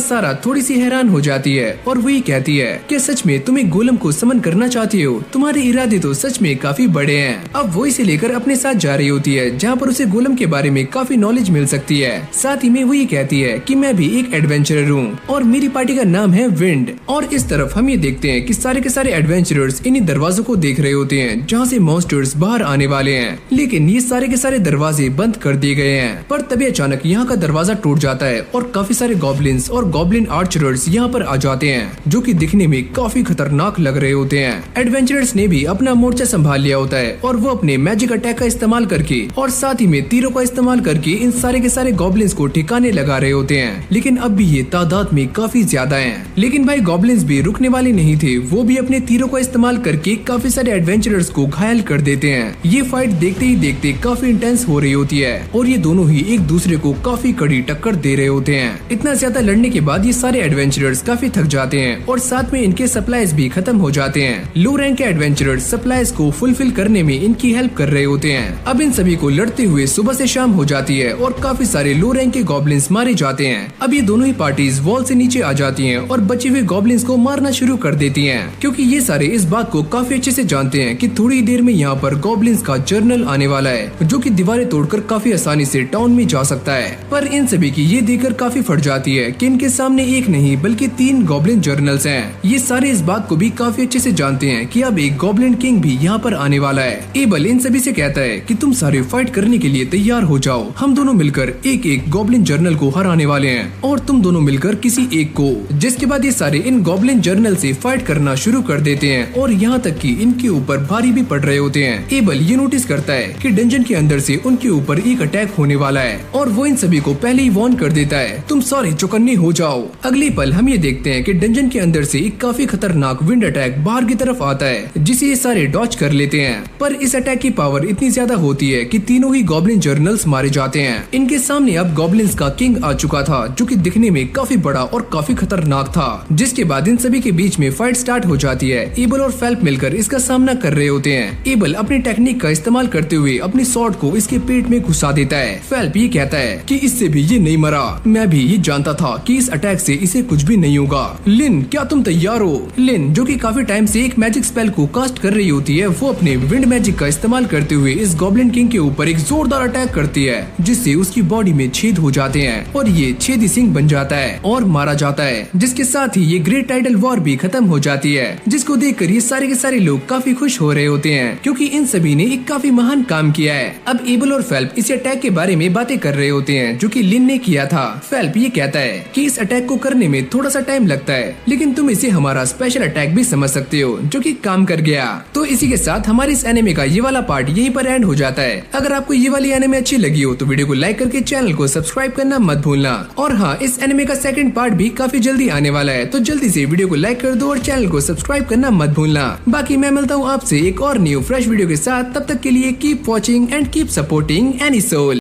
सारा थोड़ी सी हैरान हो जाती है और वो ये कहती है कि सच में तुम एक गोलम को समन करना चाहती हो, तुम्हारे इरादे तो सच में काफी बड़े हैं। अब वो इसे लेकर अपने साथ जा रही होती है जहाँ पर उसे गोलम के बारे में काफी नॉलेज मिल सकती है। साथ ही में वो ये कहती है कि मैं भी एक एडवेंचरर हूँ और मेरी पार्टी का नाम है विंड। और इस तरफ हम ये देखते हैं कि सारे के सारे एडवेंचरर्स इन्हीं दरवाजों को देख रहे होते हैं जहाँ से मॉन्स्टर्स बाहर आने वाले हैं, लेकिन ये सारे के सारे दरवाजे बंद कर दिए गए हैं। पर तभी अचानक यहाँ का दरवाजा टूट जाता है और काफी सारे गॉब्लिन्स और गॉब्लिन आर्चरर्स यहाँ पर आ जाते हैं जो कि दिखने में काफी खतरनाक लग रहे होते हैं। एडवेंचरर्स ने भी अपना मोर्चा संभाल लिया होता है और वो अपने मैजिक अटैक का इस्तेमाल करके और साथ ही में तीरों का इस्तेमाल करके इन सारे के सारे गॉब्लिन्स को ठिकाने लगा रहे होते हैं। लेकिन अब भी ये तादाद में काफी ज्यादा हैं। लेकिन भाई गॉब्लिन्स भी रुकने वाले नहीं थे, वो भी अपने तीरों का इस्तेमाल करके काफी सारे एडवेंचरर्स को घायल कर देते हैं। ये फाइट देखते ही देखते काफी इंटेंस हो रही होती है और ये दोनों ही एक दूसरे को काफी कड़ी टक्कर दे रहे होते हैं। इतना ज्यादा लड़ने के बाद ये सारे एडवेंचरर्स काफी थक जाते हैं और साथ में इनके सप्लाईज भी खत्म हो जाते हैं। लो रैंक के एडवेंचरर्स सप्लाईज को फुलफिल करने में इनकी हेल्प कर रहे होते हैं। अब इन सभी को लड़ते हुए सुबह से शाम हो जाती है और काफी सारे लो रैंक के गॉब्लिन्स मारे जाते हैं। अब ये दोनों ही पार्टीज वॉल से नीचे नीचे आ जाती हैं और बचे हुए गॉब्लिन्स को मारना शुरू कर देती हैं, क्योंकि ये सारे इस बात को काफी अच्छे से जानते हैं कि थोड़ी देर में यहाँ पर गॉब्लिन्स का जर्नल आने वाला है जो कि दीवारें तोड़कर काफी आसानी से टाउन में जा सकता है। पर इन सभी की ये देखकर काफी फट जाती है कि इनके सामने एक नहीं बल्कि 3 गॉब्लिन जर्नल्स हैं। ये सारे इस बात को भी काफी अच्छे से जानते हैं कि अब एक गॉब्लिन किंग भी यहाँ पर आने वाला है। एबल इन सभी से कहता है कि तुम सारे फाइट करने के लिए तैयार हो जाओ, हम दोनों मिलकर एक एक गॉब्लिन जर्नल को हराने वाले हैं और तुम दोनों मिलकर किसी एक को। जिसके बाद ये सारे इन गॉब्लिन जर्नल से फाइट करना शुरू कर देते हैं और यहाँ तक कि इनके ऊपर भारी भी पड़ रहे होते हैं। एबल ये नोटिस करता है कि डंजन के अंदर से उनके ऊपर एक अटैक होने वाला है और वो इन सभी को पहले ही वार्न कर देता है, तुम सारे चौकन्ने हो जाओ। अगले पल हम ये देखते हैं कि डंजन के अंदर से एक काफी खतरनाक विंड अटैक बाहर की तरफ आता है जिसे ये सारे डॉज कर लेते हैं। पर इस अटैक की पावर इतनी ज्यादा होती है कि तीनों ही गॉब्लिन जर्नल्स मारे जाते हैं। इनके सामने अब गॉब्लिन्स का किंग आ चुका था जो कि दिखने में काफी बड़ा और काफी खतरनाक था। जिसके बाद इन सभी के बीच में फाइट स्टार्ट हो जाती है। एबल और फेल्प मिलकर इसका सामना कर रहे होते हैं। एबल अपनी टेक्निक का इस्तेमाल करते हुए अपनी स्वॉर्ड को इसके पेट में घुसा देता है। फेल्प ये कहता है कि इससे भी ये नहीं मरा, मैं भी ये जानता था कि इस अटैक से इसे कुछ भी नहीं होगा। लिन क्या तुम तैयार हो? लिन जो कि काफी टाइम से एक मैजिक स्पेल को कास्ट कर रही होती है, वो अपने विंड मैजिक का इस्तेमाल करते हुए इस गॉब्लिन किंग के ऊपर एक जोरदार अटैक करती है जिससे उसकी बॉडी में छेद हो जाते हैं और ये छेदी सिंह बन जाता है और मारा जाता है। जिसके साथ ही ये ग्रेट टाइडल वॉर भी खत्म हो जाती है, जिसको देखकर ये सारे के सारे लोग काफी खुश हो रहे होते हैं क्योंकि इन सभी ने एक काफी महान काम किया है। अब एबल और फेल्प इस अटैक के बारे में बातें कर रहे होते हैं जो कि लिन ने किया था। फेल्प ये कहता है कि इस अटैक को करने में थोड़ा सा टाइम लगता है लेकिन तुम इसे हमारा स्पेशल अटैक भी समझ सकते हो जो कि काम कर गया। तो इसी के साथ हमारे इस एनिमे का ये वाला पार्ट यहीं पर एंड हो जाता है। अगर आपको ये वाली एनिमे अच्छी लगी हो तो वीडियो को लाइक करके चैनल को सब्सक्राइब करना मत भूलना। और हाँ, इस एनिमे का सेकंड पार्ट भी काफी जल्दी आने वाला है, तो जल्दी से वीडियो को लाइक कर दो और चैनल को सब्सक्राइब करना मत भूलना। बाकी मैं मिलता हूँ आपसे एक और न्यू फ्रेश वीडियो के साथ, तब तक के लिए keep watching and keep supporting anisole.